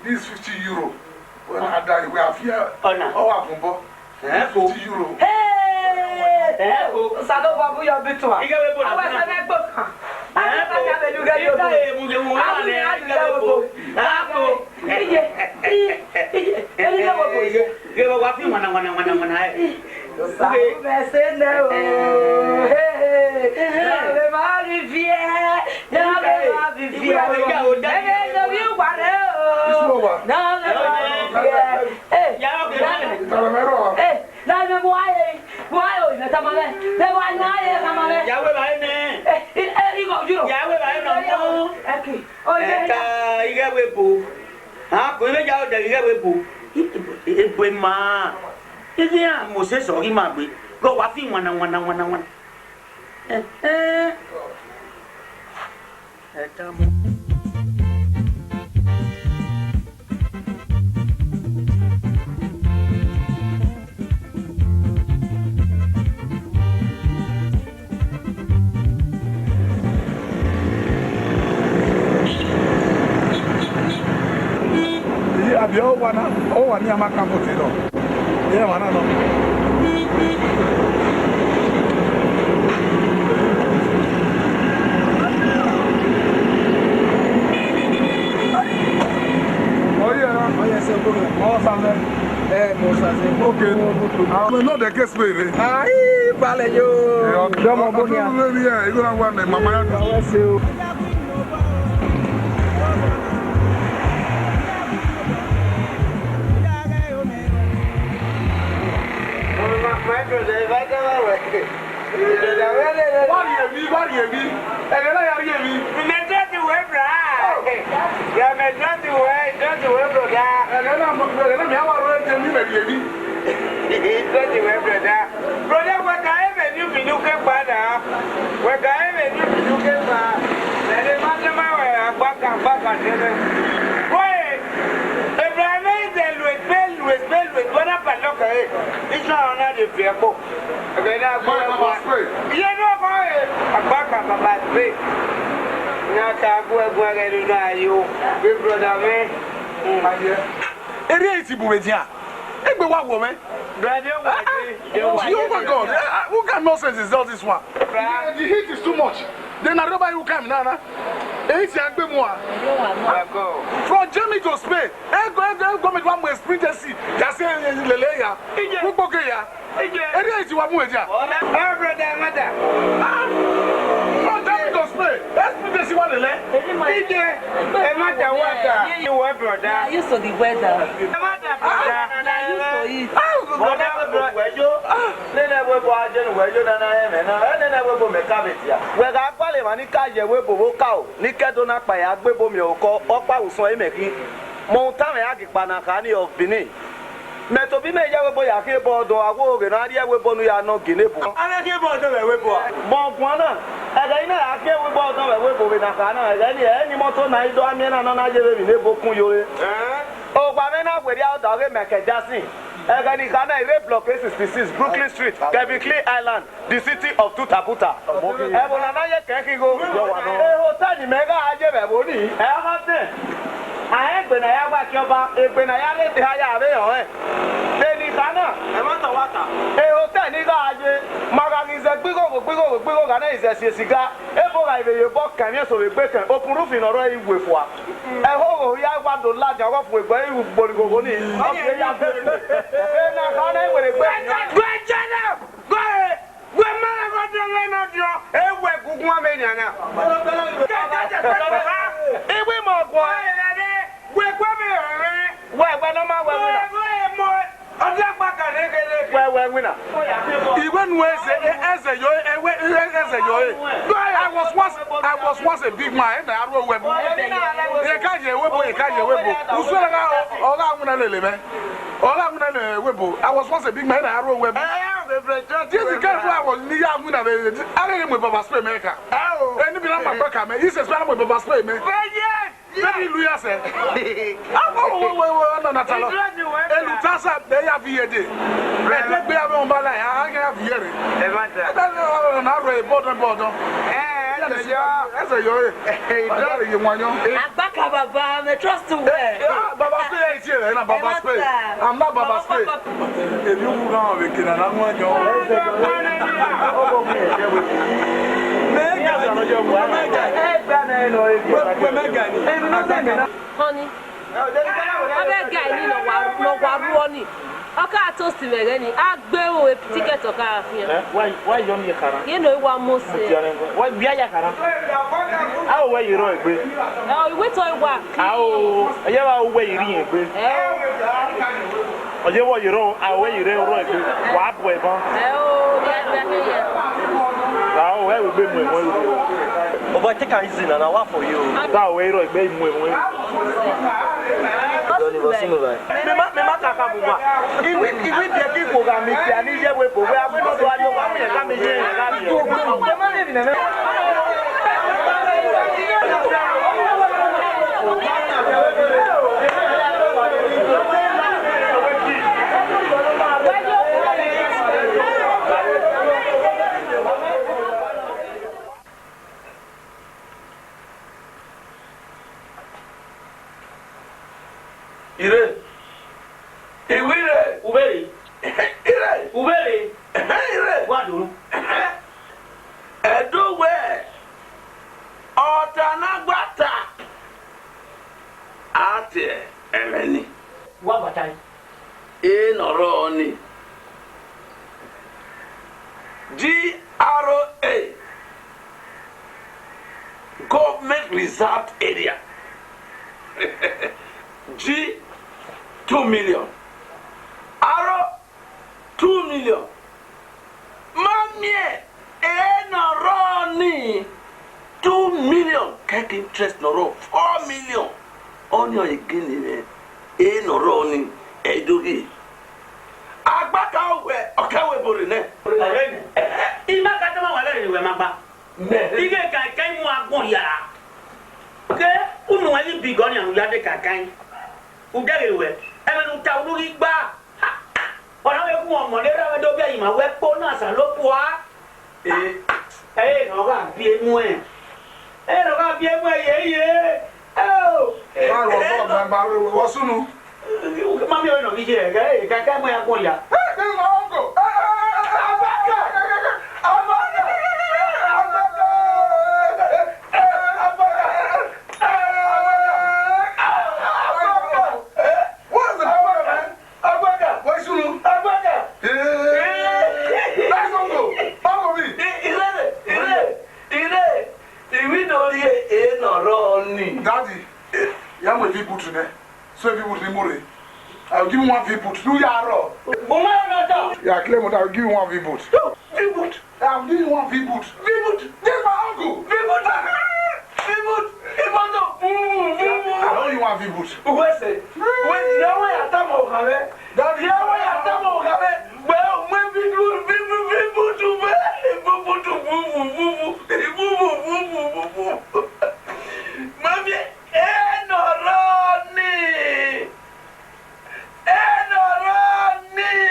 This 50 euro. When I die, we have here. Oh, 50 euro. No, the guest baby. Aye, vale yo. Domo bonia. Yeah, you gonna want the mama. Brother, what I me fearful. Again, I go. You know, I back up my face. Now, I go to you, big brother, man. It is Ibuetia. Hey, but what woman? Oh my God, who can nonsense is all this one? The heat is too much. Then I don't know who come now. It's a bit more. From Germany to Spain, go with one way sprinter see. Just saying, Lelea, who book here? It is you are moving. From Germany to Spain, let's put this one. I used to the weather. Of Benin. Metobi me ya webo ya ke bodo awo ge na ria webo nu ya no ginebu. Ana ke bodo we webo. Mo kwana. Aga ina ya ke webo do we webo we na kana. Aga ni eni moto na ido ami na na je we ne bokun yo e. O gba me na gweri out of Meke Jackson. Aga ni kana ire block 66 Brooklyn Street, Kevin Clay Island, the city of Tutaputa. Ebo na na ye ke go. E hotel ni mega aje be bo ni. E ma te. Amaekpe na ya gba kioba, ekpe na ya le te ha ya be ho e. Deni kana, e ma to wata. E hotel ni ga aje, maga ni ze gbigo ga na ize siga. E bo ga ibe ye bo kan mi so we gbe kan. Open roof in oro iwe fua. E ho ya gba do la ja go fu egbe iwu gborigogo ni. O ke ya be. E na kana e were gbe. Gbe jana. Go e. We ma go de le no dio. E we gugun amenya na. E we mo go. I was once a big man. I was once a big man. I wrote web. Just because I was near I didn't with Baba Spray maker. Oh, and my back, man. He says, I'm with Baba Spray, man. Very Louis said, I'm not alone. And Lutasa, they have here. Let me have on my life. I have here. I'm not ready, bottom. That's a yo. Hey, you want Amaekpavbowa, I trust to wear. Baba Spray is here, and I'm Baba Spray. I'm not Baba Spray. If you move on with it, I'm going to Honey, I guy ni no wa ni. Oka toast me gani. Agbe o ticket oka afia. Why you me kara? You know wa mo say. Why bia ya kara? How where you roll egbe? Oh, we to wa. How you wa where you rin egbe? Oje wo you roll, where you roll egbe. Wa bo e bon. How where we be mo overtake an easy na wa for you. That way roll egbe mo. Me ma kaka buwa. Iwi de ki ko ga mi ti ani je we bo we agbe no do ajo wa mi ka mi je ga mi o. Me ma le bi na. Ire. Ire. Uberi. Ire. Uberi. Ire. Wadu. Edo we. Otanagbata. Ate eleni. Wa batai. Noro ni. GRA. Government Reserved Area. G 2 million. Arrow 2 million. Mamie, no roni 2 million. Cake interest no ro 4 million. On your again, no roni edugi. Agbaka we okawe borine. Ima katama wale we maba. Ige kai mu agbon yara. Ke unu wali bigoni anu yade kakai. Udare we. Ebe nu ta ulu igba. Ona we ku omo le ra we do bia yi ma we po na sa lo po a. No ga bie mu e. No ga bie mu ye. Oh. Ba wo sunu. Mami o no mi je ka mo ya ko ya. This my uncle. Daddy, young with people today. So if you would remove it, I'll give you 1 V-boot. Do you are yeah, claim it. I'll give you 1 V-boot. V-boot? I'll give you 1 V-boot. V-boot? This is my uncle. V-boot? V-boot? I'll give you 1 V-boot. Where's it? Wait, now I have time of it. That's the way I have time of it. Well, when we do V-boot to me, V-boot to boo. Mommy, no Ronnie. No Ronnie.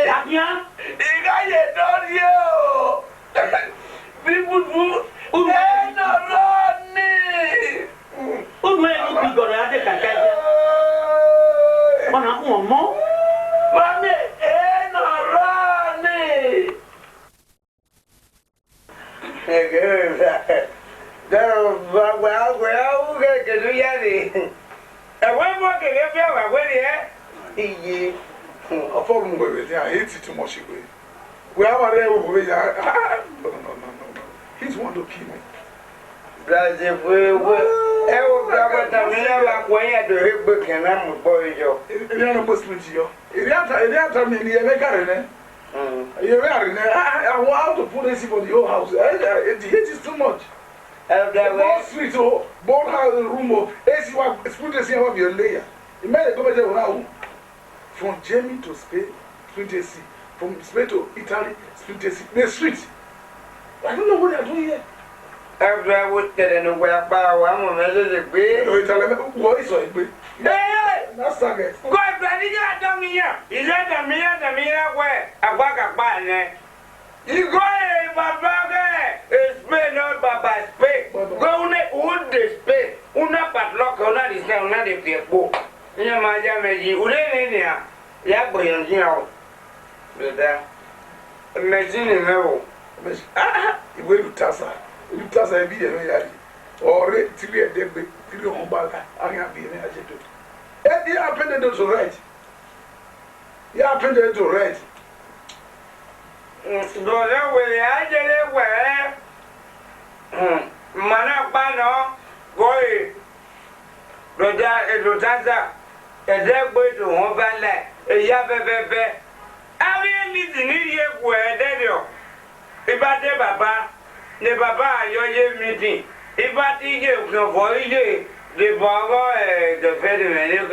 Damian, the guy you don't you. V-boot. No Ronnie. o me lu bi go ra de ka ka. Ona ku mo. Mommy, no Ronnie. Well, get to Yaddy. And when more can you feel when he A problem with it. I hate it too much. We have a real way. No. He's one to kill me. Brazil, I will grab a like way at the hip book and I'm a boy. You're a Muslim. If you have to me, you're a I want to put this for the whole house. The heat is too much. Both street, both house room, AC, split the same of your layer. You made a government from Germany to Spain, split AC. From Spain to Italy, split AC. The street. I don't know what they're doing here. After I would get in a way about I'm a message. What is it? That's target. Go ahead, I don't mean is that a mere way? I walk a ban. You go ahead, Baba, it's made up by space. Go on it, wood the space. Una padlock on that is now not if they're book. In my damage, you would in here. Yeah, boy, and you know. Machine in level. You will Tassa. You Tassa be a way. Or 3 a day, 3 on back. I can't be an agent. You happened to write. You happened to write. No, that way I did it where Manapano, boy, Roda, Rotaza, a dead boy to home valley, a yabba. I really need here where they do. If I did Baba, the Baba, your meeting. If I think you no voice, the Baba, the federal,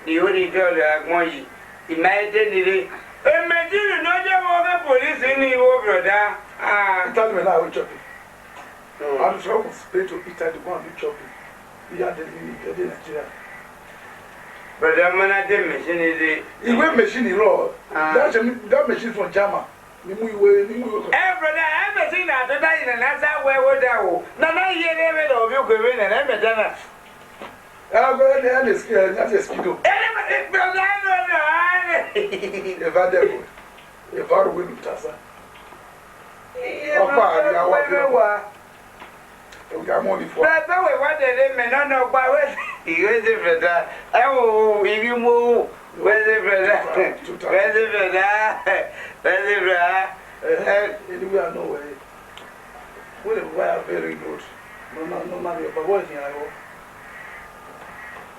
the only girl like one, imagine. Imagine no police in the brother. Tell me now, we're chopping. I'm from Spain to Italy, one chopping. We are the Nigeria. But the man at the machine is the machine in law. That machine from Jama. Brother, I haven't seen that today, and that's how we would go. Now, you never know you could win, and I'm a dinner. I'll go ahead and scare that is Pico. If I did, if I were with Tassa, we got money for that. What they may not know by what he was it, brother. Oh, if you move, where's it, brother? Where's it, brother? Where's it, brother? Anywhere, no way. We are very good. No matter, but what is here?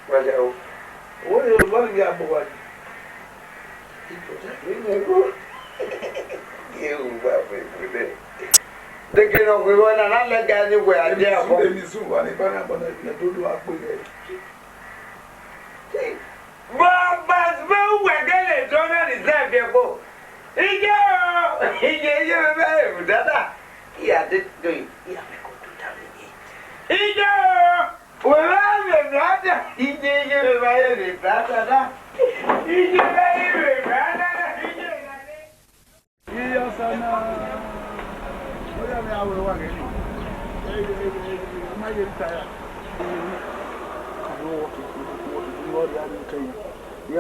Well, what is we are boy? You they get over one another guy where they are going to do one. If I am going to do a quick. But we're getting Jonah is there, therefore. He gave you a very dada. He had it doing. He had to go to town. He go. Well, I'm not. He gave you a very dada. He gave you a very dada. Yeah,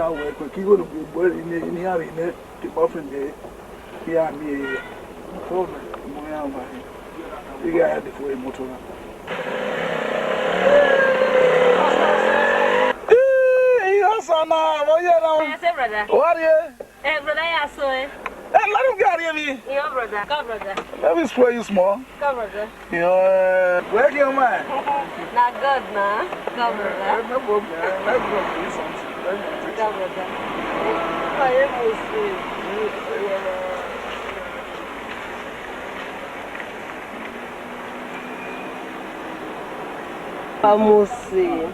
we're going to be in here in the buffet day. Yeah, me, problem. You got the full motor. Yes, I'm not. What are you? Brother, I saw it. Let him get me. Your brother. Come, brother. Let me spray you small. Come, brother. Where do you mind? Not good, nah. Come, brother. No problem. Let's go do something. Come, brother. I am Muslim. Muslim.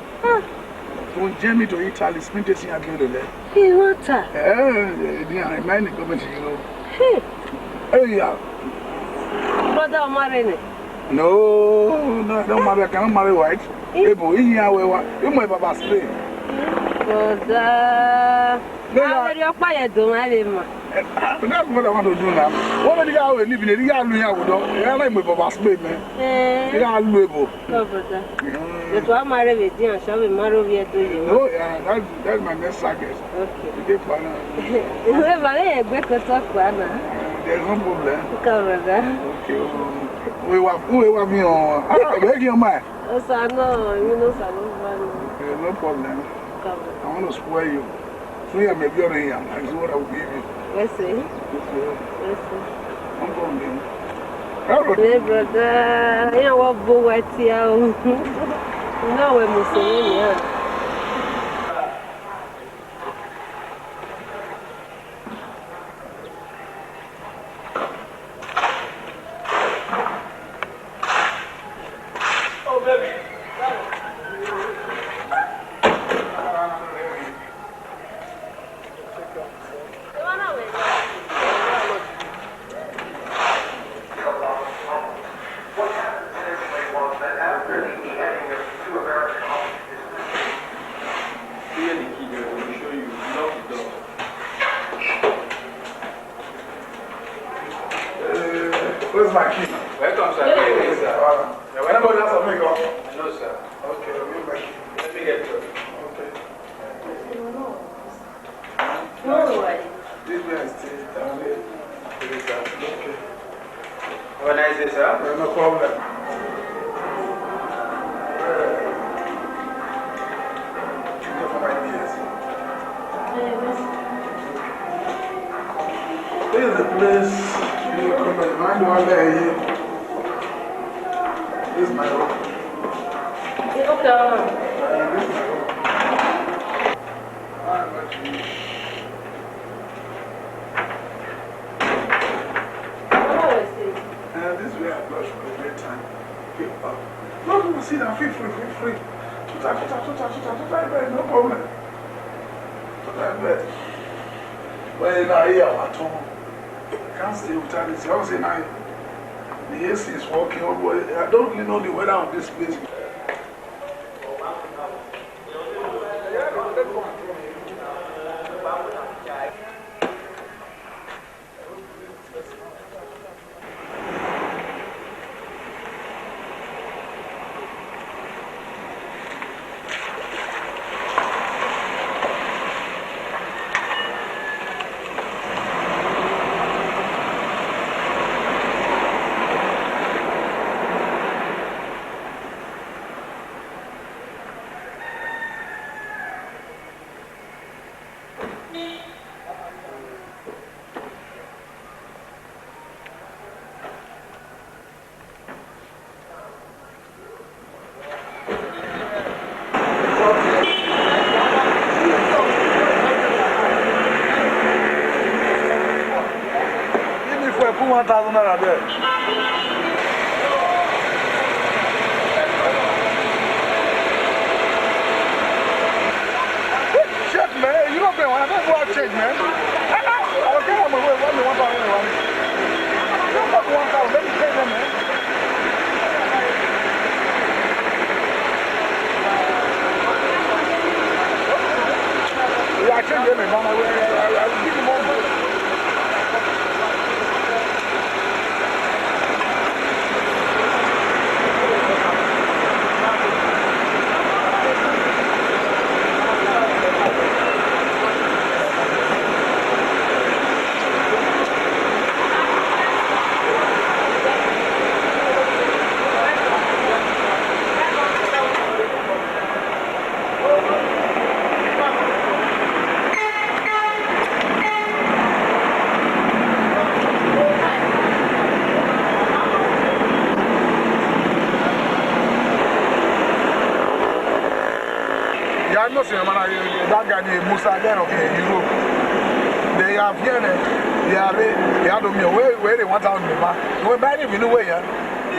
From Germany to Italy, spent it in a building. Hey, what's that? I mind the government, you know. Hey. Hey, yeah. Brother, marry. No, I don't marry. I cannot marry white. Hey, boy, you my Baba spray. Brother. You're quiet, don't I live? That's what I want to do now. What are the guy living in the yard? I like my Baba spray, man. You are livable. No, brother. That's why I'm married with you, and shall we marry with you? No, yeah, that's my next target. Okay. You get fun. There's no problem. Okay. We were me on. Where do you mind? No problem. I want to spoil you. So you may be on here. I see what I will give you. Yes, sir. Yes, sir. I'm going to. Hey, brother, you know what boy what's here? No, we're Muslim, yeah. Where's my key? Welcome, sir. When I'm going to have make up. No, sir. Okay, I'll give my key. Let me get it. Okay. No way. This guy is still down there. Okay. Have a nice day, sir. No problem. This is the place. You come and find one there here. This is my room. Okay. This is my room. I'm going to this way I blush for a great time. No, sit down, feel free. No problem. Well, now here at home. I can't stay without this. I was saying, the AC is working. I don't really know the weather of this place. $1,000 there. Shit, man, you don't pay one. I don't go out change, man. I'll give them away. One, you don't have 1,000. Let me pay them, man. Yeah, I change them, man. I'll give you more money. know that guy named Musa then of Europe. They have here, they are where they want out the man. We're buying in the way,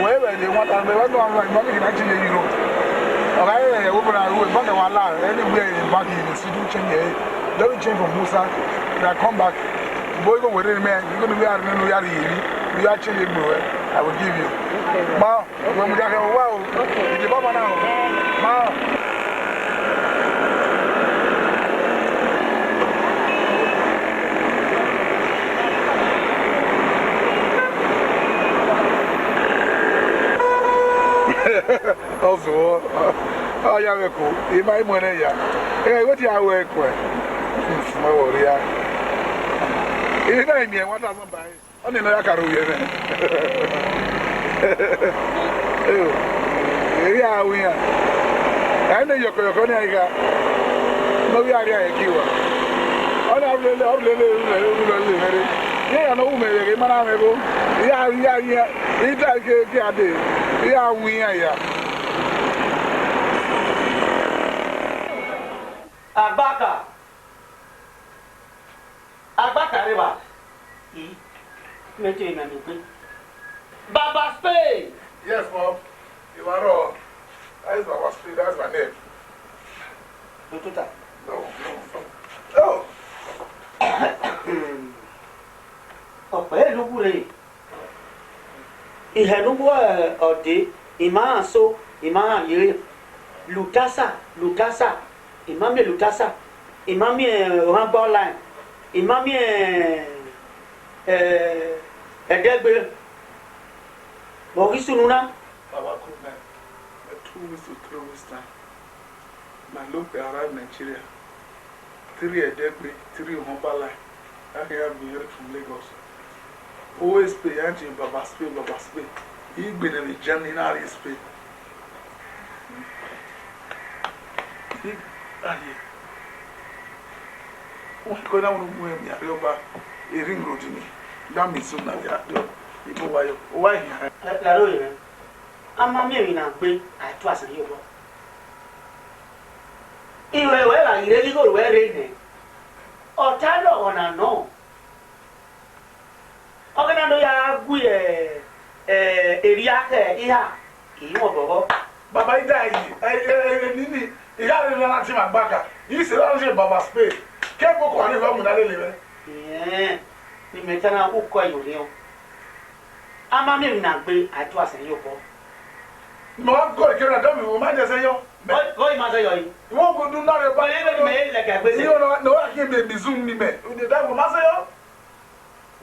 wherever they want out, they want to have money in actually Europe. Okay, open our road, but anywhere in back in the city, change. Don't change from Musa. They come back. Boy, go with it, man. You're going to be out of the reality. We are changing, I will give you. Ma, when we got a wow, it's Baba now. Ma. Also, oh, yeah, we're cool. If I'm one of you, hey, what do you work with? Small, yeah. If I mean, what doesn't buy? Only no, I can't do it. Yeah, we are. I know you're going to go. No, we are here. Yeah, I know, maybe, man. Yeah. It's like a day. Yeah, we are here. Agbaka riba. Baba Spain. Yes, Mom. You are wrong. That is Baba Spain. That's my name. Tututa. No. Oh. Ọ̀pẹ́ ló búre. Ìhẹ̀lúgbọ́ ọ̀dẹ́, ìmáà so, ìmáà yìí. Lutasa. Ìmáàmì Lutasa. Ìmáàmì Rambo line. Ìmáàmì ẹ̀ẹ́dẹ́gbẹ́. Maurice Nuna. Baba Kuna, 2 weeks to 3 weeks time. My look arrived Nigeria. 3 ẹ̀ẹ́dẹ́gbẹ́, 3 Rambo line. I have been here from Lagos. Always pay Auntie Baba Spain. He's been in the journey in our Spain. Wọ́n kọ́ náà wọ́n mú ẹ̀mí àríọ́bá erin road ni dáàmì sún náà yà á ìbò wáyọ̀ wá ìyá. Láró yẹn, a máa mẹ́rin náà gbé àìtó àṣà yóò bọ́. Ìwé ìwé là ń rẹ́ nígbò ìwé rẹ̀ nẹ̀. Ọ̀tá lọ ọ̀nà náà. Ọ̀gá náà yà gú èrì akẹ́ ìhà kì í wọ̀n bọ̀bọ̀. Bàbá yìí dá yìí nínú ìyá rẹ̀ ní láti máa gbàgà yìí sì láti ṣe Baba Spain. Kẹ́kọ̀ọ́ kọ̀ ní ìfọ̀mù náà lélẹ̀ rẹ̀. Ní mẹ́ta náà ó kọ́ ìwé rẹ̀ o. A máa mẹ́rin náà gbé àìtó àṣà yóò bọ́. Mo wá kọ́ ìkéré àdó mi, mo máa jẹ́ sẹ́yọ́. Gọ́yì máa sẹ́yọ̀ yìí. Ìwọ́n kò dún náà rẹ̀ bá yẹn lẹ́nu. Mẹ́rin lẹ̀kẹ̀ gbé sẹ́. Ní wọ́n kí n bèbí zoom ní mẹ́, òde dáàbò máa sẹ́yọ́.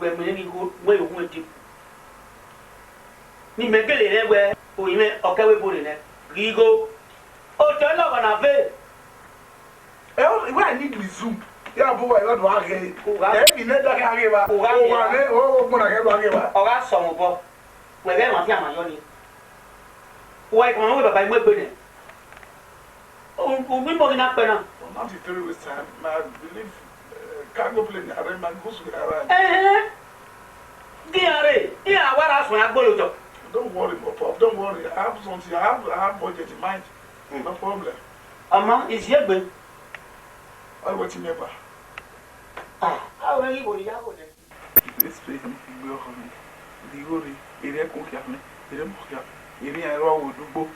Wẹ̀mí ní wọ́n yóò fún ẹtì. Ní mẹ́gẹ́lẹ̀ rẹ̀ wẹ̀ òyìnbó ọ̀kẹ́wé bòrè rẹ̀. Rígo. Òtẹ́ náà wà náà fẹ́. Ìwé àìní ìdìbò zoom. Ya bo wa do age e bi ne da ke age ba o wa ne o mo na ke do age ba o ga so mo bo we be ma fi amayo ni wa ko mo baba mo gbe ne o mi mo na pe na not the 3 weeks time I believe cargo plane are man go so ara gi are ya wara so agbolo jo don't worry pop don't worry I have something I have budget in mind no problem ama is here gbe I want to never. How are you going to go? This place is going to be the area cook me, the mock, area I would do both.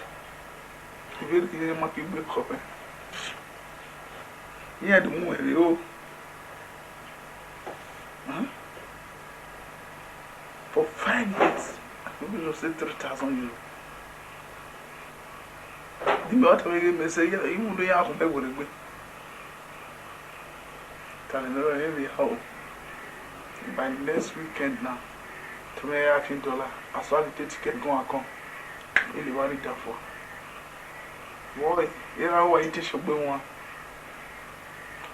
The very area might be break up. Here the moon, the old. For 5 years, we will say 3,000 euros. The matter may say, you will be out of the way. By next weekend now, $20 as well as the ticket go and come. Really worried for. Boy, you know what it is your one.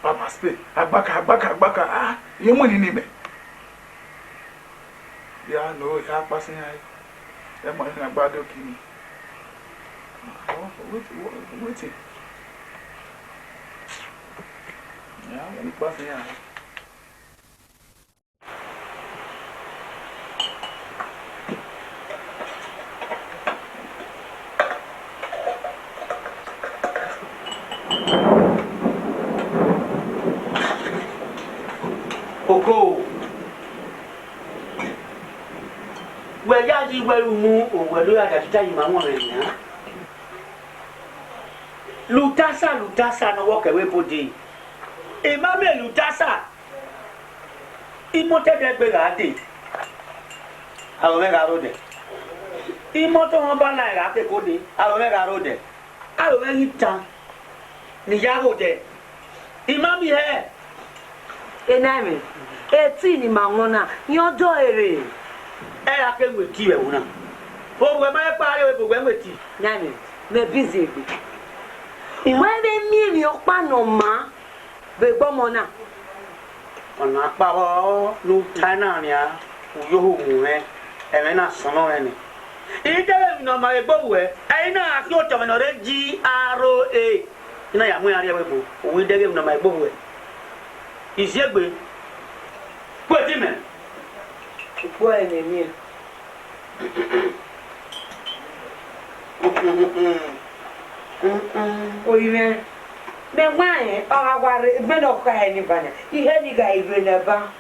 Papa Spain, Agbaka, ah, you money in me. Yeah, no, you are passing high. That money in a bad okay. Wait. Yeah, I'm passing here. Oko. Where Yaji will move or where you are at the time, Mamma. Lutasa, no walk away for thee. A mamma Lutasa. Immortal Begadi. I'll make a road. Immortal Hobana, I take Cody. I'll make a road. I'll make it down. Niyago de. Imami here. Ename. Etini Mamona, your doere. I came with tea, Una. Oh, when my father went with tea. Name, me busy. When they mean your panoma, the bomona. On a power, no Tanania, you and then a son of any. It doesn't know my boy. I know I thought of an GROA. And I am wearing we didn't know my boy. Is your way? Put him in. Boy, me. Oh, you mean? Then why? I was not crying anybody. He had a guy even never.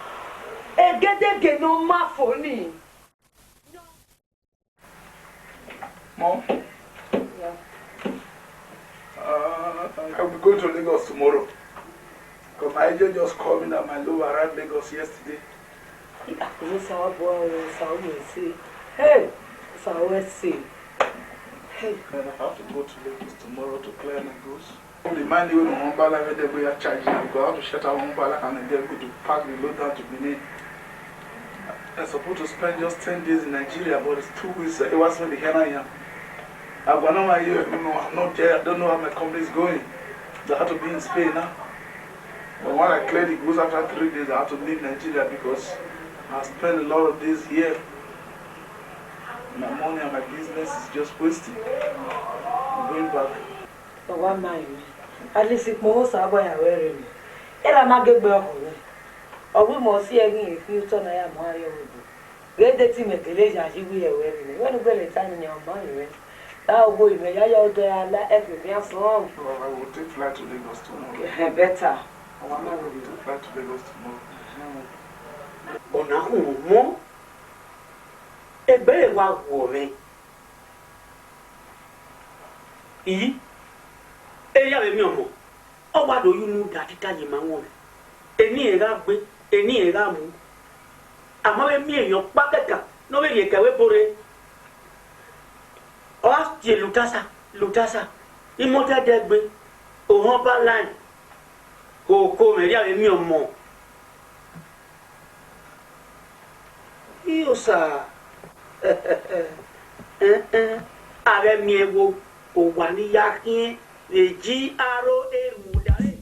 And get no more for me. Mom? Yeah. I'll be going to Lagos tomorrow. Because my agent just called me that my low arrived Lagos yesterday. Hey, so I will see. Hey, And I have to go to Lagos tomorrow to clear my goods. The money when I'm going to be charging because I have to shut out one bala and then go to pack the load down to Benin. I'm supposed to spend just 10 days in Nigeria, but it's 2 weeks. It was when the hell I am. I've got no idea. I'm not there. I don't know how my company is going. So I have to be in Spain now. But when I clear the goods after 3 days, I have to leave Nigeria because I spent a lot of days here. My money and my business is just wasting. I'm going back. for 1 mile. At least it most are going to wear him. And I'm not going to be or we must see again if you turn I am Mario. Get the team at the leisure as you will wearing. When you go to time in your money, that boy may I out there and let everything else long. I will take flight to Lagos tomorrow. Better. I will take flight to Lagos tomorrow. Onahumo ebere wa wore yi eya be mi omo o wa do yunu da tita yi ma won eni era gbe eni era mu amo be mi eyan pakeka no be ye kawe bore o ti lutasa imota de gbe o hon ba line o ko me ya be mi omo Iosa Are mi ewo o wa ni yakin le GROA mudare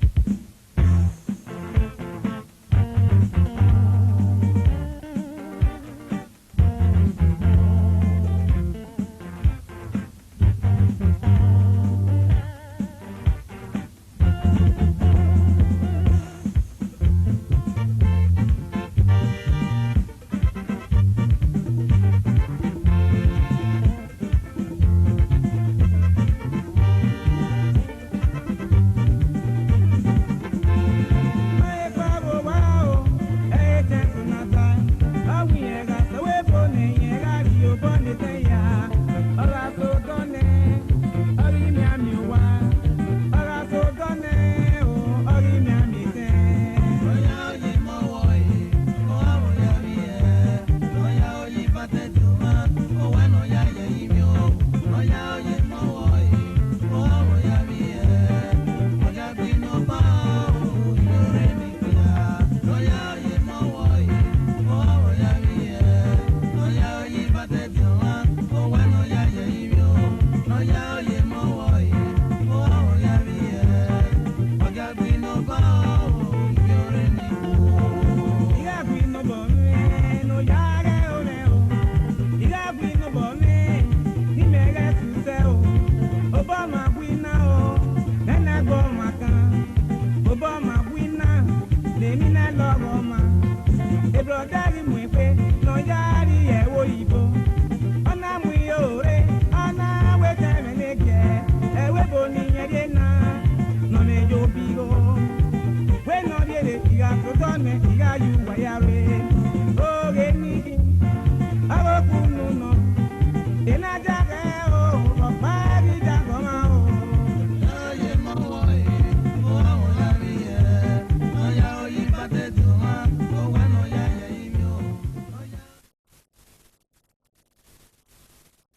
Iga you wayare.